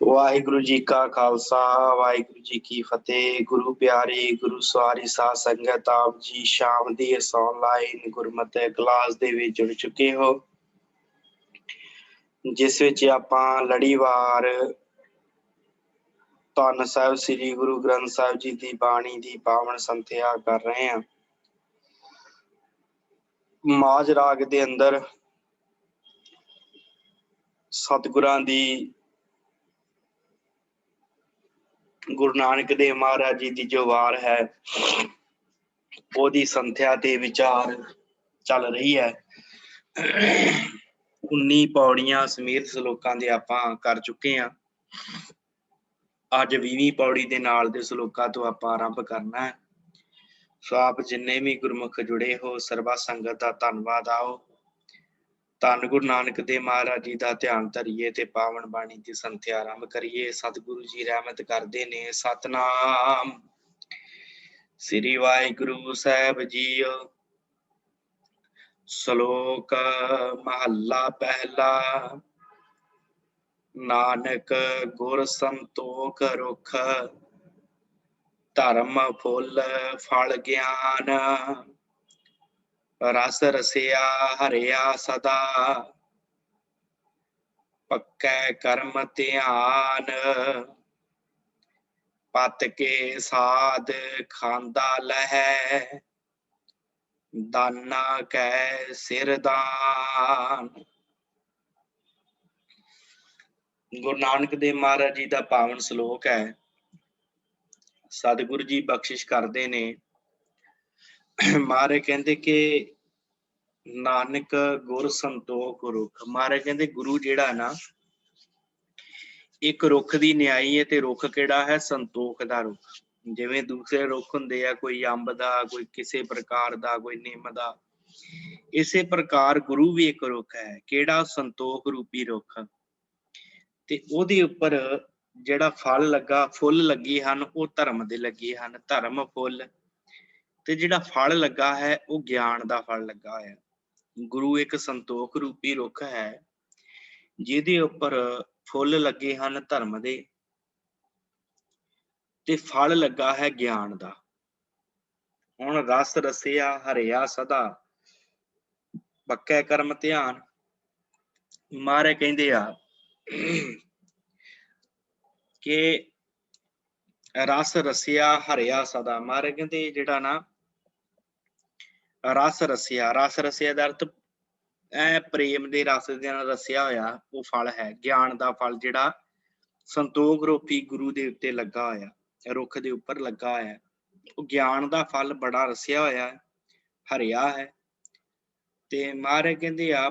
वाहिगुरु जी का खालसा वाहिगुरु जी की फतेह। गुरु प्यारे गुरु सवारी साध संगत आप जी शाम ਦੀ ਇਸ ਆਨਲਾਈਨ ਗੁਰਮਤਿ ਕਲਾਸ ਦੇ ਵਿੱਚ ਜੁੜ ਚੁੱਕੇ ਹੋ, ਜਿਸ ਵਿੱਚ ਆਪਾਂ ਲੜੀਵਾਰ ਧੰਨ ਸਾਹਿਬ ਸ੍ਰੀ ਗੁਰੂ ਗ੍ਰੰਥ ਸਾਹਿਬ ਜੀ ਦੀ ਬਾਣੀ ਦੀ ਪਾਵਨ ਸੰਥਿਆ ਕਰ ਰਹੇ ਹਾਂ। ਮਾਝ ਰਾਗ ਦੇ ਅੰਦਰ ਸਤਿਗੁਰਾਂ ਦੀ गुरु नानक देव महाराज जी की जो वार है ओदी संथ्या ते विचार चल रही है। 19 पौड़ियां समेत सलोकां दे आपां कर चुके हैं। अज 20वीं पौड़ी दे नाल दे सलोकां तो आपां आरंभ करना है। सो आप जिन्ने भी गुरमुख जुड़े हो सर्वा संगत दा धन्नवाद। आओ धन गुरु नानक देव महाराज जी का ध्यान धरीए ते पावन बाणी की संथ्या आरंभ करिए। सतगुरु जी रहमत करते ने। सतनाम श्री वाहिगुरु साहब जीओ। श्लोक महला पहला। नानक गुर संतोख रुख धर्म फुल फल ज्ञान रस रसिया हरिया सदा पक्कै कर्म ध्यान पत के साध खांदा लहै दाना कै सिरदान। गुरु नानक देव महाराज जी का पावन श्लोक है। सतगुरु जी बख्शिश करते ने। महाराज कहते कि नानक गुर संतोख रुख। महाराज कहते गुरु जिहड़ा ना एक रुख की न्याई है ते रुख किहड़ा है संतोख दा रुख। जिवें दूसरे रुख हुंदे आ कोई अंब दा कोई किसी प्रकार दा कोई निम दा, इसे प्रकार गुरु भी एक रुख है। किहड़ा संतोख रूपी रुख ते ओहदे उपर जिहड़ा फल लगा फुल लगे हन वो धर्म दे लगे हन। धर्म फुल ते जिहड़ा फल लगा है वो ज्ञान दा फल लगा है। गुरु एक संतोख रूपी रुख है जिहदे उपर फुल लगे हन धर्म दे ते फल लगा है ज्ञान दा। हुण रस रसिया हरिया सदा पक्कै कर्म ध्यान। महाराज कहंदे आ कि रस रसिया हरिया सदा। महाराज कहंदे जिहड़ा ना रस रसिया, रस रसिया दा अर्थ प्रेम दे रस दे नाल रसिया होया वो फल है। ज्ञान दा फल जिहड़ा संतोख रूपी गुरु दे उत्ते लगा होया, रुख दे उपर लगा होया, वो ज्ञान दा फल बड़ा रसिया होया है, हरिया है। ते महाराज कहंदे आ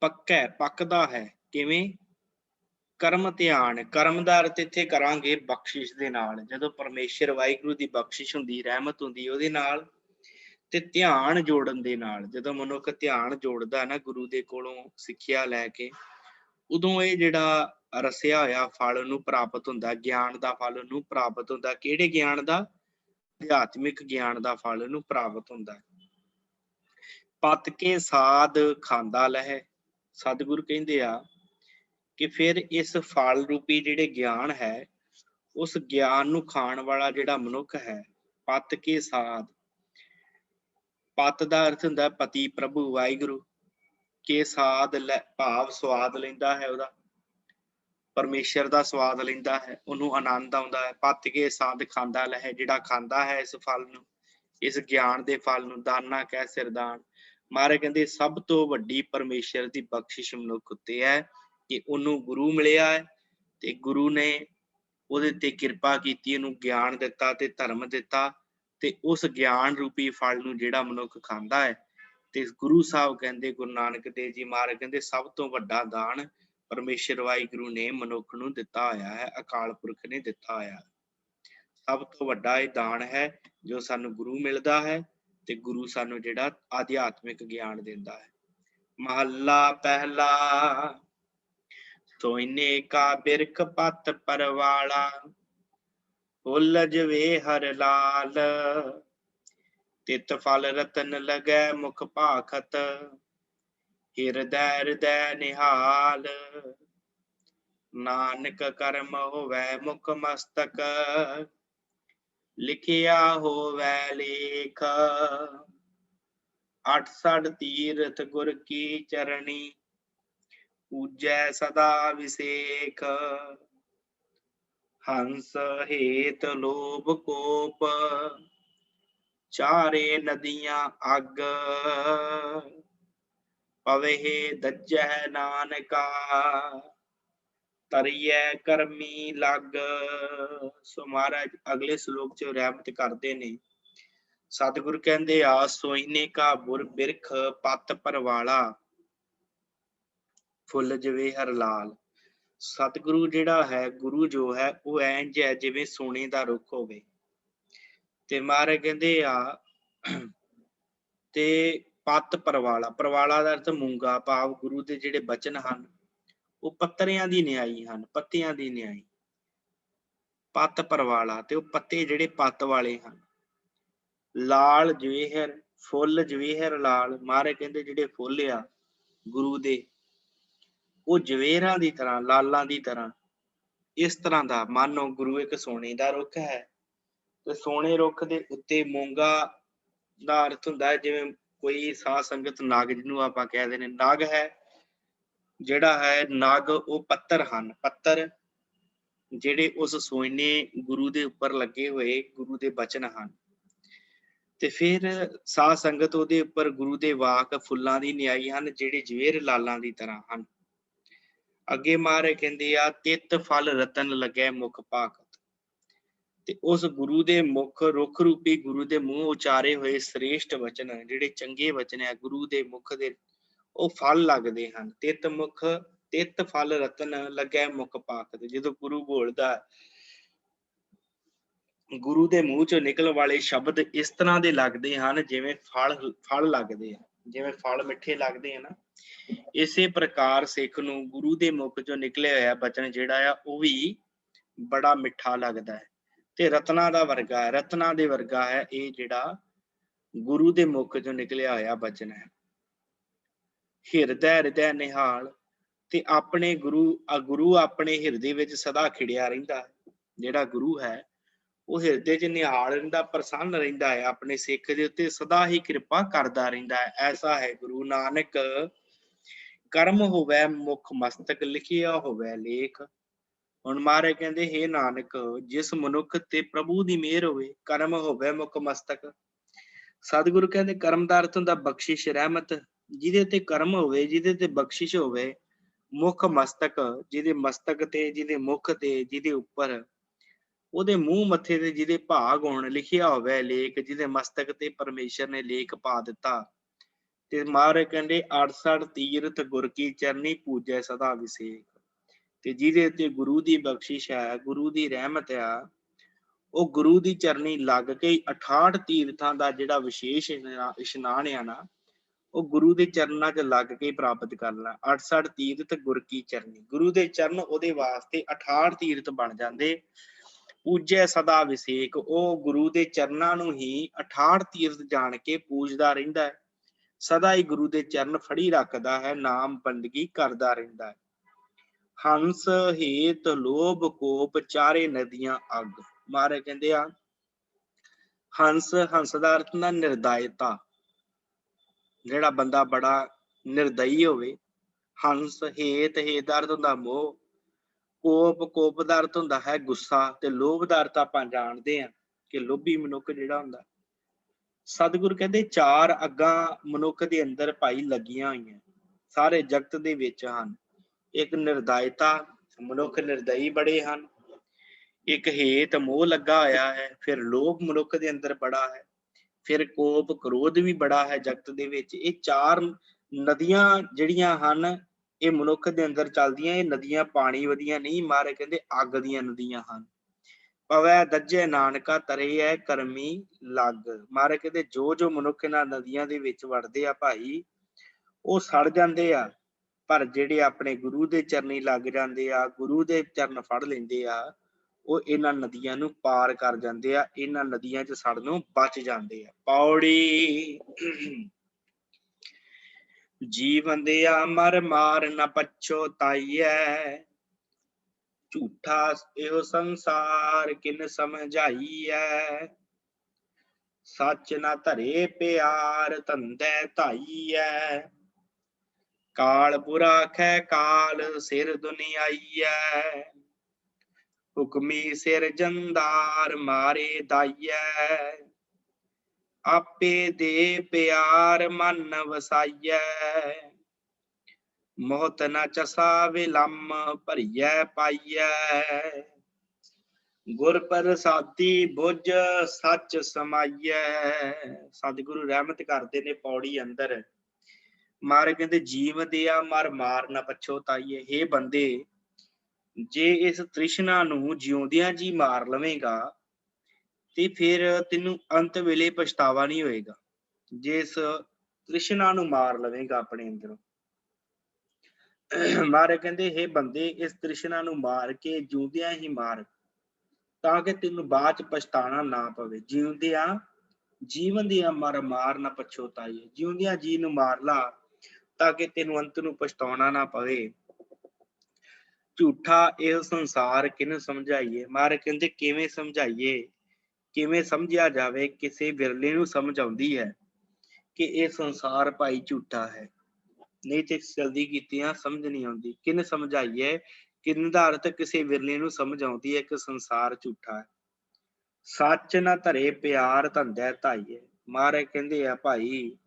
पक्का पकदा है। किवें? कर्म ध्यान। कर्म दा अर्थ इत्थे करांगे बख्शिश दे नाल। जदों परमेश्वर वाहिगुरू दी बख्शिश हुंदी, रहमत हुंदी ओहदे नाल ते ध्यान जोड़न दे नाल। जदों मनुख ध्यान जोड़दा ना गुरु दे कोलों सिੱਖਿਆ लै के, उदों ये जिहड़ा रसिया होया फल नूं प्राप्त हुंदा, ज्ञान दा फल नूं प्राप्त हुंदा। किहड़े ज्ञान दा? अध्यात्मिक ज्ञान दा फल नूं प्राप्त हुंदा। पत के साध खांदा लहै। सतगुरु कहंदे आ कि फिर इस फल रूपी जिहड़े ज्ञान है उस ज्ञान नूं खाण वाला जिहड़ा मनुख है, पत के साध। पत दा अर्थ हुंदा पति प्रभु वाहिगुरू के साध भाव स्वाद लैंदा है उहदा, परमेश्वर दा स्वाद लैंदा है, उहनूं आनंद आउंदा है। पत के साध खांदा लहै, जिहड़ा खांदा है इस फल नूं, इस ज्ञान दे फल नूं, दाना कै सिरदान। महाराज कहंदे सब तो वड्डी परमेश्वर दी बख्शिश मनुख उत्ते है कि उहनूं गुरु मिलिया है ते गुरु ने ਉਹਦੇ ਤੇ ਕਿਰਪਾ ਕੀਤੀ, ਇਹਨੂੰ ਗਿਆਨ ਦਿੱਤਾ ਤੇ ਧਰਮ ਦਿੱਤਾ ਤੇ ਉਸ ਗਿਆਨ ਰੂਪੀ ਫਲ ਨੂੰ ਜਿਹੜਾ ਮਨੁੱਖ ਖਾਂਦਾ ਹੈ ਤੇ ਗੁਰੂ ਸਾਹਿਬ ਕਹਿੰਦੇ, ਗੁਰੂ ਨਾਨਕ ਦੇਵ ਜੀ ਮਹਾਰਾਜ ਕਹਿੰਦੇ ਸਭ ਤੋਂ ਵੱਡਾ ਦਾਨ ਪਰਮੇਸ਼ਰ ਵਾਹਿਗੁਰੂ ਨੇ ਮਨੁੱਖ ਨੂੰ ਦਿੱਤਾ ਹੋਇਆ ਹੈ, ਅਕਾਲ ਪੁਰਖ ਨੇ ਦਿੱਤਾ ਹੋਇਆ। ਸਭ ਤੋਂ ਵੱਡਾ ਇਹ ਦਾਨ ਹੈ ਜੋ ਸਾਨੂੰ ਗੁਰੂ ਮਿਲਦਾ ਹੈ ਤੇ ਗੁਰੂ ਸਾਨੂੰ ਜਿਹੜਾ ਅਧਿਆਤਮਿਕ ਗਿਆਨ ਦਿੰਦਾ ਹੈ। ਮਹੱਲਾ ਪਹਿਲਾ। सोइने का बिरख पत परवाला फुल जवे हर लाल तित फल रतन लगै मुख भाखत हृदय हृदय निहाल नानक कर्म होवै मुख मस्तक, लिखिया होवै लेख। 68 तीर्थ गुर की चरणी, पूजै सदा विसेख। हंस हेत लोभ कोप, चारे नदियां अग। पवहे दज्जै नानका, ਤਰੀਐ ਕਰਮੀ ਲੱਗ। ਸੋ ਮਹਾਰਾਜ ਅਗਲੇ ਸ਼ਲੋਕ ਚ ਰਹਿਮਤ ਕਰਦੇ ਨੇ। ਸਤਿਗੁਰ ਕਹਿੰਦੇ ਆ ਸੋਇਨੇ ਕਾ ਬੁਰ ਬਿਰਖ ਪੱਤ ਪਰਵਾਲਾ, ਫੁੱਲ ਜਿਵੇਂ ਹਰ ਲਾਲ। ਸਤਿਗੁਰੂ ਜਿਹੜਾ ਹੈ, ਗੁਰੂ ਜੋ ਹੈ ਉਹ ਇੰਝ ਹੈ ਜਿਵੇਂ ਸੋਨੇ ਦਾ ਰੁੱਖ ਹੋਵੇ। ਤੇ ਮਹਾਰਾਜ ਕਹਿੰਦੇ ਆ ਤੇ ਪੱਤ ਪਰਵਾਲਾ, ਪਰਵਾਲਾ ਦਾ ਅਰਥ ਮੂੰਗਾ, ਭਾਵ ਗੁਰੂ ਦੇ ਜਿਹੜੇ ਬਚਨ ਹਨ ਉਹ ਪੱਤਰਿਆਂ ਦੀ ਨਿਆਈ ਹਨ, ਪੱਤਿਆਂ ਦੀ ਨਿਆਈ। ਪੱਤ ਪਰਵਾਲਾ, ਤੇ ਉਹ ਪੱਤੇ ਜਿਹੜੇ ਪੱਤ ਵਾਲੇ ਹਨ। ਲਾਲ ਜਵੇਹਰ, ਫੁੱਲ ਜਵੇਹਰ ਲਾਲ। ਮਹਾਰਾਜ ਕਹਿੰਦੇ ਜਿਹੜੇ ਫੁੱਲ ਆ ਗੁਰੂ ਦੇ, ਉਹ ਜਵੇਹਰਾਂ ਦੀ ਤਰ੍ਹਾਂ, ਲਾਲਾਂ ਦੀ ਤਰ੍ਹਾਂ। ਇਸ ਤਰ੍ਹਾਂ ਦਾ ਮਾਨੋ ਗੁਰੂ ਇੱਕ ਸੋਨੇ ਦਾ ਰੁੱਖ ਹੈ, ਤੇ ਸੋਨੇ ਰੁੱਖ ਦੇ ਉੱਤੇ ਮੂੰਗਾ ਦਾ ਅਰਥ ਹੁੰਦਾ ਜਿਵੇਂ ਕੋਈ ਸਾਧ ਸੰਗਤ ਨਗ, ਜਿਹਨੂੰ ਆਪਾਂ ਕਹਿ ਦਿੰਦੇ ਨਗ ਹੈ, ਜਿਹੜਾ ਹੈ ਨਗ ਉਹ ਪੱਤਰ ਹਨ। ਪੱਤਰ ਜਿਹੜੇ ਉਸ ਸੋਇਨੇ ਗੁਰੂ ਦੇ ਉੱਪਰ ਲੱਗੇ ਹੋਏ ਗੁਰੂ ਦੇ ਬਚਨ ਹਨ। ਤੇ ਫਿਰ ਸਾਧ ਸੰਗਤ ਉਹਦੇ ਉੱਪਰ ਗੁਰੂ ਦੇ ਵਾਕ ਫੁੱਲਾਂ ਦੀ ਨਿਆਈ ਹਨ, ਜਿਹੜੇ ਜਵੇਰ ਲਾਲਾਂ ਦੀ ਤਰ੍ਹਾਂ ਹਨ। ਅੱਗੇ ਮਹਾਰਾਜ ਕਹਿੰਦੇ ਆ ਤਿੱਤ ਫਲ ਰਤਨ ਲੱਗੈ ਮੁਖ ਭਾਖਤ। ਤੇ ਉਸ ਗੁਰੂ ਦੇ ਮੁਖ, ਰੁੱਖ ਰੂਪੀ ਗੁਰੂ ਦੇ ਮੂੰਹ ਉਚਾਰੇ ਹੋਏ ਸ੍ਰੇਸ਼ਟ ਵਚਨ, ਜਿਹੜੇ ਚੰਗੇ ਵਚਨ ਹੈ ਗੁਰੂ ਦੇ ਮੁਖ ਦੇ, ਉਹ ਫਲ ਲੱਗਦੇ ਹਨ। ਤਿੱਤ ਮੁਖ, ਤਿੱਤ ਫਲ ਰਤਨ ਲੱਗੈ ਮੁਖ ਭਾਖਤ। ਜਦੋਂ ਗੁਰੂ ਬੋਲਦਾ, ਗੁਰੂ ਦੇ ਮੂੰਹ ਚੋਂ ਨਿਕਲਣ ਵਾਲੇ ਸ਼ਬਦ ਇਸ ਤਰ੍ਹਾਂ ਦੇ ਲੱਗਦੇ ਹਨ ਜਿਵੇਂ ਫਲ ਲੱਗਦੇ ਆ, ਜਿਵੇਂ ਫਲ ਮਿੱਠੇ ਲੱਗਦੇ ਆ ਨਾ, ਇਸੇ ਪ੍ਰਕਾਰ ਸਿੱਖ ਨੂੰ ਗੁਰੂ ਦੇ ਮੁਖ ਚੋਂ ਨਿਕਲਿਆ ਹੋਇਆ ਬਚਨ ਜਿਹੜਾ ਆ ਉਹ ਵੀ ਬੜਾ ਮਿੱਠਾ ਲੱਗਦਾ ਹੈ, ਤੇ ਰਤਨਾਂ ਦਾ ਵਰਗਾ ਹੈ, ਰਤਨਾਂ ਦੇ ਵਰਗਾ ਹੈ ਇਹ ਜਿਹੜਾ ਗੁਰੂ ਦੇ ਮੁਖ ਚੋਂ ਨਿਕਲਿਆ ਹੋਇਆ ਬਚਨ ਹੈ। ਹਿਰਦੈ ਹਿਰਦੈ ਨਿਹਾਲ, ਤੇ ਆਪਣੇ ਗੁਰੂ ਆਪਣੇ ਹਿਰਦੇ ਵਿੱਚ ਸਦਾ ਖਿੜਿਆ ਰਹਿੰਦਾ ਹੈ। ਜਿਹੜਾ ਗੁਰੂ ਹੈ ਉਹ ਹਿਰਦੇ ਚ ਨਿਹਾਲ ਰਹਿੰਦਾ, ਪ੍ਰਸੰਨ ਰਹਿੰਦਾ ਹੈ, ਆਪਣੇ ਸਿੱਖ ਦੇ ਉੱਤੇ ਸਦਾ ਹੀ ਕਿਰਪਾ ਕਰਦਾ ਰਹਿੰਦਾ ਹੈ। ਐਸਾ ਹੈ ਗੁਰੂ ਨਾਨਕ ਕਰਮ ਹੋਵੈ ਮੁਖ ਮਸਤਕ, ਲਿਖਿਆ ਹੋਵੈ ਲੇਖ। ਹੁਣ ਮਹਾਰਾਜ ਕਹਿੰਦੇ ਹੇ ਨਾਨਕ, ਜਿਸ ਮਨੁੱਖ ਤੇ ਪ੍ਰਭੂ ਦੀ ਮਿਹਰ ਹੋਵੇ, ਕਰਮ ਹੋਵੈ ਮੁਖ ਮਸਤਕ। ਸਤਿਗੁਰੂ ਕਹਿੰਦੇ ਕਰਮ ਦਾ ਅਰਥ ਹੁੰਦਾ ਬਖਸ਼ਿਸ਼, ਰਹਿਮਤ। ਜਿਹਦੇ ਤੇ ਕਰਮ ਹੋਵੇ, ਜਿਹਦੇ ਤੇ ਬਖਸ਼ਿਸ਼ ਹੋਵੇ, ਮੁਖ ਮਸਤਕ, ਜਿਹਦੇ ਮਸਤਕ ਤੇ, ਜਿਹਦੇ ਮੁਖ ਤੇ, ਜਿਹਦੇ ਉੱਪਰ, ਉਹਦੇ ਮੂੰਹ ਮੱਥੇ ਤੇ ਜਿਹਦੇ ਭਾਗ ਹੋਣ, ਲਿਖਿਆ ਹੋਵੇ ਲੇਖ, ਜਿਹਦੇ ਮਸਤਕ ਤੇ ਪਰਮੇਸ਼ਰ ਨੇ ਲੇਖ ਪਾ ਦਿੱਤਾ। ਤੇ ਮਹਾਰਾਜ ਕਹਿੰਦੇ 68 ਤੀਰਥ ਗੁਰ ਕੀ ਚਰਨੀ, ਪੂਜੈ ਸਦਾ ਵਿਸੇਖ। ਤੇ ਜਿਹਦੇ ਤੇ ਗੁਰੂ ਦੀ ਬਖਸ਼ਿਸ਼ ਹੈ, ਗੁਰੂ ਦੀ ਰਹਿਮਤ ਆ, ਉਹ ਗੁਰੂ ਦੀ ਚਰਨੀ ਲੱਗ ਕੇ 68 ਤੀਰਥਾਂ ਦਾ ਜਿਹੜਾ ਵਿਸ਼ੇਸ਼ ਇਸ਼ਨਾਨ ਆ ਨਾ, ਉਹ ਗੁਰੂ ਦੇ ਚਰਨਾਂ 'ਚ ਲੱਗ ਕੇ ਪ੍ਰਾਪਤ ਕਰਨਾ। 68 ਤੀਰਥ ਗੁਰ ਕੀ ਚਰਨੀ, ਗੁਰੂ ਦੇ ਚਰਨ ਉਹਦੇ ਵਾਸਤੇ 68 ਤੀਰਥ ਬਣ ਜਾਂਦੇ। ਪੂਜੈ ਸਦਾ ਵਿਸੇਕ, ਉਹ ਗੁਰੂ ਦੇ ਚਰਨਾਂ ਨੂੰ ਹੀ 68 ਤੀਰਥ ਜਾਣ ਕੇ ਪੂਜਦਾ ਰਹਿੰਦਾ ਹੈ, ਸਦਾ ਹੀ ਗੁਰੂ ਦੇ ਚਰਨ ਫੜੀ ਰੱਖਦਾ ਹੈ, ਨਾਮ ਬੰਦਗੀ ਕਰਦਾ ਰਹਿੰਦਾ ਹੈ। ਹੰਸ ਹੇਤ ਲੋਭ ਕੋਪ, ਚਾਰੇ ਨਦੀਆਂ ਅੱਗ। ਮਹਾਰਾਜ ਕਹਿੰਦੇ ਆ ਹੰਸ, ਹੰਸ ਦਾ ਅਰਥ ਨਾ ਨਿਰਦਇਤਾ, ਜਿਹੜਾ ਬੰਦਾ ਬੜਾ ਨਿਰਦਈ ਹੋਵੇ। ਹੰਸ, ਹੇਤ, ਹੇਤ ਦਾ ਅਰਥ ਹੁੰਦਾ ਮੋਹ। ਕੋਪ, ਕੋਪ ਦਾ ਅਰਥ ਹੁੰਦਾ ਹੈ ਗੁੱਸਾ, ਤੇ ਲੋਭ ਦਾ ਅਰਥ ਆਪਾਂ ਜਾਣਦੇ ਹਾਂ ਕਿ ਲੋਭੀ ਮਨੁੱਖ ਜਿਹੜਾ ਹੁੰਦਾ। ਸਤਿਗੁਰ ਕਹਿੰਦੇ ਚਾਰ ਅੱਗਾਂ ਮਨੁੱਖ ਦੇ ਅੰਦਰ ਭਾਈ ਲੱਗੀਆਂ ਹੋਈਆਂ, ਸਾਰੇ ਜਗਤ ਦੇ ਵਿੱਚ ਹਨ। ਇੱਕ ਨਿਰਦਇਤਾ, ਮਨੁੱਖ ਨਿਰਦਈ ਬੜੇ ਹਨ। ਇੱਕ ਹੇਤ, ਮੋਹ ਲੱਗਾ ਹੋਇਆ ਹੈ। ਫਿਰ ਲੋਭ ਮਨੁੱਖ ਦੇ ਅੰਦਰ ਬੜਾ ਹੈ। ਫਿਰ ਕੋਪ, ਕ੍ਰੋਧ ਵੀ ਬੜਾ ਹੈ ਜਗਤ ਦੇ ਵਿੱਚ। ਇਹ ਚਾਰ ਨਦੀਆਂ ਜਿਹੜੀਆਂ ਹਨ ਇਹ ਮਨੁੱਖ ਦੇ ਅੰਦਰ ਚੱਲਦੀਆਂ। ਇਹ ਨਦੀਆਂ ਪਾਣੀ ਵਧੀਆਂ ਨਹੀਂ, ਮਹਾਰਾਜ ਕਹਿੰਦੇ ਅੱਗ ਦੀਆਂ ਨਦੀਆਂ ਹਨ। ਪਵੈ ਦੱਜੈ ਨਾਨਕਾ, ਤਰੈ ਕਰਮੀ ਲੱਗ। ਮਹਾਰਾਜ ਕਹਿੰਦੇ ਜੋ ਜੋ ਮਨੁੱਖ ਇਹਨਾਂ ਨਦੀਆਂ ਦੇ ਵਿੱਚ ਵੜਦੇ ਆ ਭਾਈ, ਉਹ ਸੜ ਜਾਂਦੇ ਆ। ਪਰ ਜਿਹੜੇ ਆਪਣੇ ਗੁਰੂ ਦੇ ਚਰਨੀ ਲੱਗ ਜਾਂਦੇ ਆ, ਗੁਰੂ ਦੇ ਚਰਨ ਫੜ ਲੈਂਦੇ ਆ, ਉਹ ਇਹਨਾਂ ਨਦੀਆਂ ਨੂੰ ਪਾਰ ਕਰ ਜਾਂਦੇ ਆ, ਇਹਨਾਂ ਨਦੀਆਂ 'ਚ ਸੜਨੋਂ ਬਚ ਜਾਂਦੇ ਆ। ਪੌੜੀ ਜੀਵਨ ਦਿਆ ਮਰ ਮਾਰ ਨ ਪਛੋਤਾਈਐ, झूठा एहो संसार किन समझाईਐ। सच न धरे प्यार धंधे धाईਐ। काल बुरा खे काल सिर दुनियाईਐ। हुक्मी सिर जंदार मारे दाईਐ। आपे दे प्यार मन वसाईਐ। मोहत न चसा विलम भरियै पाईਐ। गुर प्रसादी बुझ सच समाईਐ। सतगुरु रहमत करते ने पौड़ी अंदर मारे कहते जीव दिया मर मार न पछोताईए। हे बंदे जे इस तृष्णा ਨੂੰ ਜਿਉਂਦਿਆਂ ਜੀ ਮਾਰ ਲਵੇਂਗਾ ਤੇ ਫਿਰ ਤੈਨੂੰ ਅੰਤ ਵੇਲੇ ਪਛਤਾਵਾ ਨਹੀਂ ਹੋਏਗਾ। ਜੇ ਇਸ ਤ੍ਰਿਸ਼ਨਾ ਨੂੰ ਮਾਰ ਲਵੇਂਗਾ ਆਪਣੇ ਅੰਦਰੋਂ। ਮਾਰੇ ਕਹਿੰਦੇ हे ਬੰਦੇ ਇਸ ਤ੍ਰਿਸ਼ਨਾ ਨੂੰ ਮਾਰ ਕੇ ਜਿਉਂਦਿਆਂ ਹੀ ਮਾਰ ਤਾਂ ਕਿ ਤੈਨੂੰ ਬਾਅਦ ਚ ਪਛਤਾਣਾ ਨਾ ਪਵੇ। ਜਿਉਂਦਿਆਂ ਜੀਵਨ ਦੀਆਂ ਮਰ ਮਾਰ ਨਾ ਪਛੋਤਾਈਏ। ਜਿਉਂਦਿਆਂ ਜੀ ਨੂੰ ਮਾਰ ਲਾ ਤਾਂ ਕਿ ਤੈਨੂੰ ਅੰਤ ਨੂੰ ਪਛਤਾਉਣਾ ਨਾ ਪਵੇ। ਝੂਠਾ ਇਹ ਸੰਸਾਰ ਕਿਹਨੂੰ ਸਮਝਾਈਏ। ਮਾਰੇ ਕਹਿੰਦੇ ਕਿਵੇਂ ਸਮਝਾਈਏ, ਕਿਵੇਂ ਸਮਝਿਆ ਜਾਵੇ। ਕਿਸੇ ਵਿਰਲੇ ਨੂੰ ਸਮਝ ਆਉਂਦੀ ਹੈ ਕਿ ਇਹ ਸੰਸਾਰ ਭਾਈ ਝੂਠਾ ਹੈ, ਨਹੀਂ ਤੇ ਜਲਦੀ ਕੀਤੀਆਂ ਸਮਝ ਨਹੀਂ ਆਉਂਦੀ। ਕਿਨ ਸਮਝਾਈਏ, ਕਿਨ ਦਾ ਅਰਥ ਕਿਸੇ ਵਿਰਲੇ ਨੂੰ ਸਮਝ ਆਉਂਦੀ ਹੈ ਕਿ ਸੰਸਾਰ ਝੂਠਾ ਹੈ। ਸੱਚ ਨਾ ਧਰੇ ਪਿਆਰ ਧੰਦੇ ਧਾਈਏ। ਮਹਾਰਾਜ ਕਹਿੰਦੇ ਆ ਭਾਈ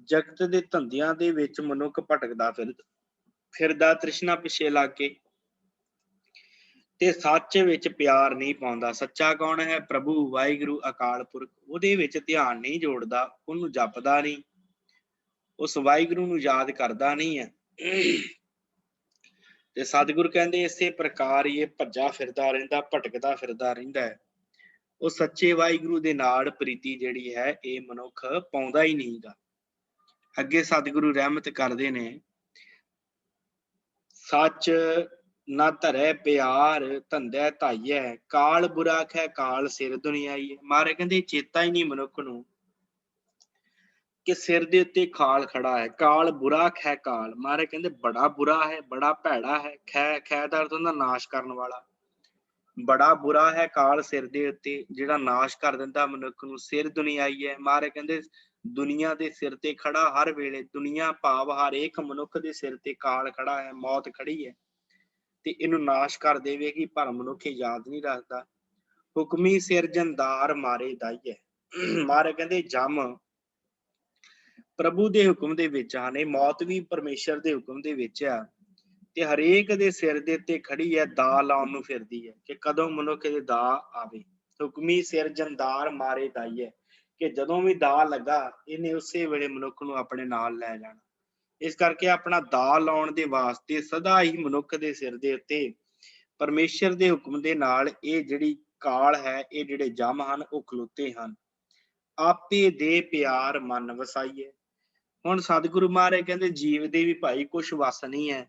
ਜਗਤ ਦੇ ਧੰਦਿਆਂ ਦੇ ਵਿੱਚ ਮਨੁੱਖ ਭਟਕਦਾ ਫਿਰਦਾ ਤ੍ਰਿਸ਼ਨਾ ਪਿੱਛੇ ਲੱਗ ਕੇ ਤੇ ਸੱਚ ਵਿੱਚ ਪਿਆਰ ਨਹੀਂ ਪਾਉਂਦਾ। ਸੱਚਾ ਕੌਣ ਹੈ? ਪ੍ਰਭੂ ਵਾਹਿਗੁਰੂ ਅਕਾਲ ਪੁਰਖ। ਉਹਦੇ ਵਿੱਚ ਧਿਆਨ ਨਹੀਂ ਜੋੜਦਾ, ਉਹਨੂੰ ਜਪਦਾ ਨਹੀਂ, ਉਸ ਵਾਹਿਗੁਰੂ ਨੂੰ ਯਾਦ ਕਰਦਾ ਨਹੀਂ ਹੈ। ਤੇ ਸਤਿਗੁਰ ਕਹਿੰਦੇ ਇਸੇ ਪ੍ਰਕਾਰ ਹੀ ਇਹ ਭੱਜਾ ਫਿਰਦਾ ਰਹਿੰਦਾ, ਭਟਕਦਾ ਫਿਰਦਾ ਰਹਿੰਦਾ ਹੈ। ਉਹ ਸੱਚੇ ਵਾਹਿਗੁਰੂ ਦੇ ਨਾਲ ਪ੍ਰੀਤੀ ਜਿਹੜੀ ਹੈ ਇਹ ਮਨੁੱਖ ਪਾਉਂਦਾ ਹੀ ਨਹੀਂ ਗਾ। ਅੱਗੇ ਸਤਿਗੁਰੂ ਰਹਿਮਤ ਕਰਦੇ ਨੇ, ਸੱਚ ਨਾ ਧਰੇ ਪਿਆਰ ਧੰਦੇ ਧਾਈਐ। ਕਾਲ ਬੁਰਾ ਖੈ ਕਾਲ ਸਿਰ ਦੁਨੀਆਈਐ। ਮਹਾਰਾਜ ਕਹਿੰਦੇ ਚੇਤਾ ਹੀ ਨਹੀਂ ਮਨੁੱਖ ਨੂੰ ਕਿ ਸਿਰ ਦੇ ਉੱਤੇ ਖਾਲ ਖੜਾ ਹੈ। ਕਾਲ ਬੁਰਾ ਖੈ ਕਾਲ। ਮਹਾਰਾਜ ਕਹਿੰਦੇ ਬੜਾ ਬੁਰਾ ਹੈ, ਬੜਾ ਭੈੜਾ ਹੈ। ਖੈ ਦਾ ਅਰਥ ਹੁੰਦਾ ਨਾਸ਼ ਕਰਨ ਵਾਲਾ। ਬੜਾ ਬੁਰਾ ਹੈ ਕਾਲ ਸਿਰ ਦੇ ਉੱਤੇ ਜਿਹੜਾ ਨਾਸ਼ ਕਰ ਦਿੰਦਾ ਮਨੁੱਖ ਨੂੰ। ਸਿਰ ਦੁਨੀਆਈ ਹੈ। ਮਹਾਰਾਜ ਕਹਿੰਦੇ ਦੁਨੀਆ ਦੇ ਸਿਰ ਤੇ ਖੜਾ ਹਰ ਵੇਲੇ। ਦੁਨੀਆ ਭਾਵ ਹਰੇਕ ਮਨੁੱਖ ਦੇ ਸਿਰ ਤੇ ਕਾਲ ਖੜਾ ਹੈ, ਮੌਤ ਖੜੀ ਹੈ ਤੇ ਇਹਨੂੰ ਨਾਸ਼ ਕਰ ਦੇਵੇਗੀ, ਪਰ ਮਨੁੱਖ ਯਾਦ ਨਹੀਂ ਰੱਖਦਾ। ਹੁਕਮੀ ਸਿਰ ਜੰਦਾਰ ਮਾਰੇ ਦਾਈਐ। ਮਹਾਰਾਜ ਕਹਿੰਦੇ ਜਮ ਪ੍ਰਭੂ ਦੇ ਹੁਕਮ ਦੇ ਵਿੱਚ ਹਨ। ਇਹ ਮੌਤ ਵੀ ਪਰਮੇਸ਼ਰ ਦੇ ਹੁਕਮ ਦੇ ਵਿੱਚ ਆ ਤੇ ਹਰੇਕ ਦੇ ਸਿਰ ਦੇ ਉੱਤੇ ਖੜੀ ਹੈ, ਦਾ ਲਾਉਣ ਨੂੰ ਫਿਰਦੀ ਹੈ ਕਿ ਕਦੋਂ ਮਨੁੱਖ ਦੇ ਦਾ ਆਵੇ। ਹੁਕਮੀ ਸਿਰ ਜੰਦਾਰ ਮਾਰੇ ਦਾਈਐ ਕਿ ਜਦੋਂ ਵੀ ਦਾ ਲੱਗਾ ਇਹਨੇ ਉਸੇ ਵੇਲੇ ਮਨੁੱਖ ਨੂੰ ਆਪਣੇ ਨਾਲ ਲੈ ਜਾਣਾ। ਇਸ ਕਰਕੇ ਆਪਣਾ ਦਾ ਲਾਉਣ ਦੇ ਵਾਸਤੇ ਸਦਾ ਹੀ ਮਨੁੱਖ ਦੇ ਸਿਰ ਦੇ ਉੱਤੇ ਪਰਮੇਸ਼ਰ ਦੇ ਹੁਕਮ ਦੇ ਨਾਲ ਇਹ ਜਿਹੜੀ ਕਾਲ ਹੈ, ਇਹ ਜਿਹੜੇ ਜਮ ਹਨ ਉਹ ਖਲੋਤੇ ਹਨ। ਆਪੇ ਦੇ ਪਿਆਰ ਮਨ ਵਸਾਈਏ। ਹੁਣ ਸਤਿਗੁਰੂ ਮਹਾਰਾਜ ਕਹਿੰਦੇ ਜੀਵ ਦੇ ਵੀ ਭਾਈ ਕੁਛ ਵਸ ਨਹੀਂ ਹੈ।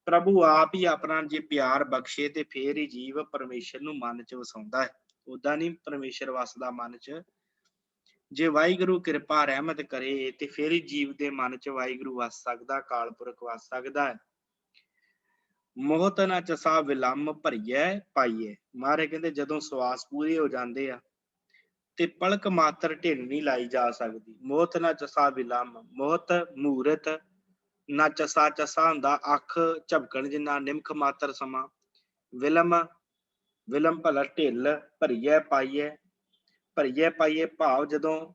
ਪ੍ਰਭੂ ਆਪ ਹੀ ਆਪਣਾ ਜੇ ਪਿਆਰ ਬਖਸ਼ੇ ਤੇ ਫੇਰ ਹੀ ਜੀਵ ਪਰਮੇਸ਼ਰ ਨੂੰ ਮਨ ਚ ਵਸਾਉਂਦਾ ਹੈ। ਓਦਾਂ ਨਹੀਂ ਪਰਮੇਸ਼ਰ ਵਸਦਾ ਮਨ ਚ। ਜੇ ਵਾਹਿਗੁਰੂ ਕਿਰਪਾ ਰਹਿਮਤ ਕਰੇ ਤੇ ਫੇਰ ਹੀ ਜੀਵ ਦੇ ਮਨ ਚ ਵਾਹਿਗੁਰੂ ਵਸ ਸਕਦਾ, ਅਕਾਲ ਪੁਰਖ ਵਸ ਸਕਦਾ ਹੈ। ਮੋਹਤ ਨਾ ਚਸਾ ਵਿਲੰਮ ਭਰੀਐ ਪਾਈਐ। ਮਹਾਰਾਜ ਕਹਿੰਦੇ ਜਦੋਂ ਸਵਾਸ ਪੂਰੇ ਹੋ ਜਾਂਦੇ ਆ ਤੇ ਪਲਕ ਮਾਤਰ ਢਿੱਲ ਨਹੀਂ ਲਾਈ ਜਾ ਸਕਦੀ। ਮੋਹਤ ਨਾ ਚਸਾ ਵਿਲੰਮ, ਮੋਹਤ ਮੂਰਤ ਨਾ ਚਸਾ, ਚਸਾ ਹੁੰਦਾ ਅੱਖ ਝਪਕਣ ਜਿੰਨਾ, ਨਿਮਖ ਮਾਤਰ ਸਮਾਂ। ਵਿਲਮ, ਵਿਲਮ ਭਲਾ ਢਿੱਲ, ਭਰੀਐ ਪਾਈਐ। ਭਰੀਐ ਪਾਈਐ ਭਾਵ ਜਦੋਂ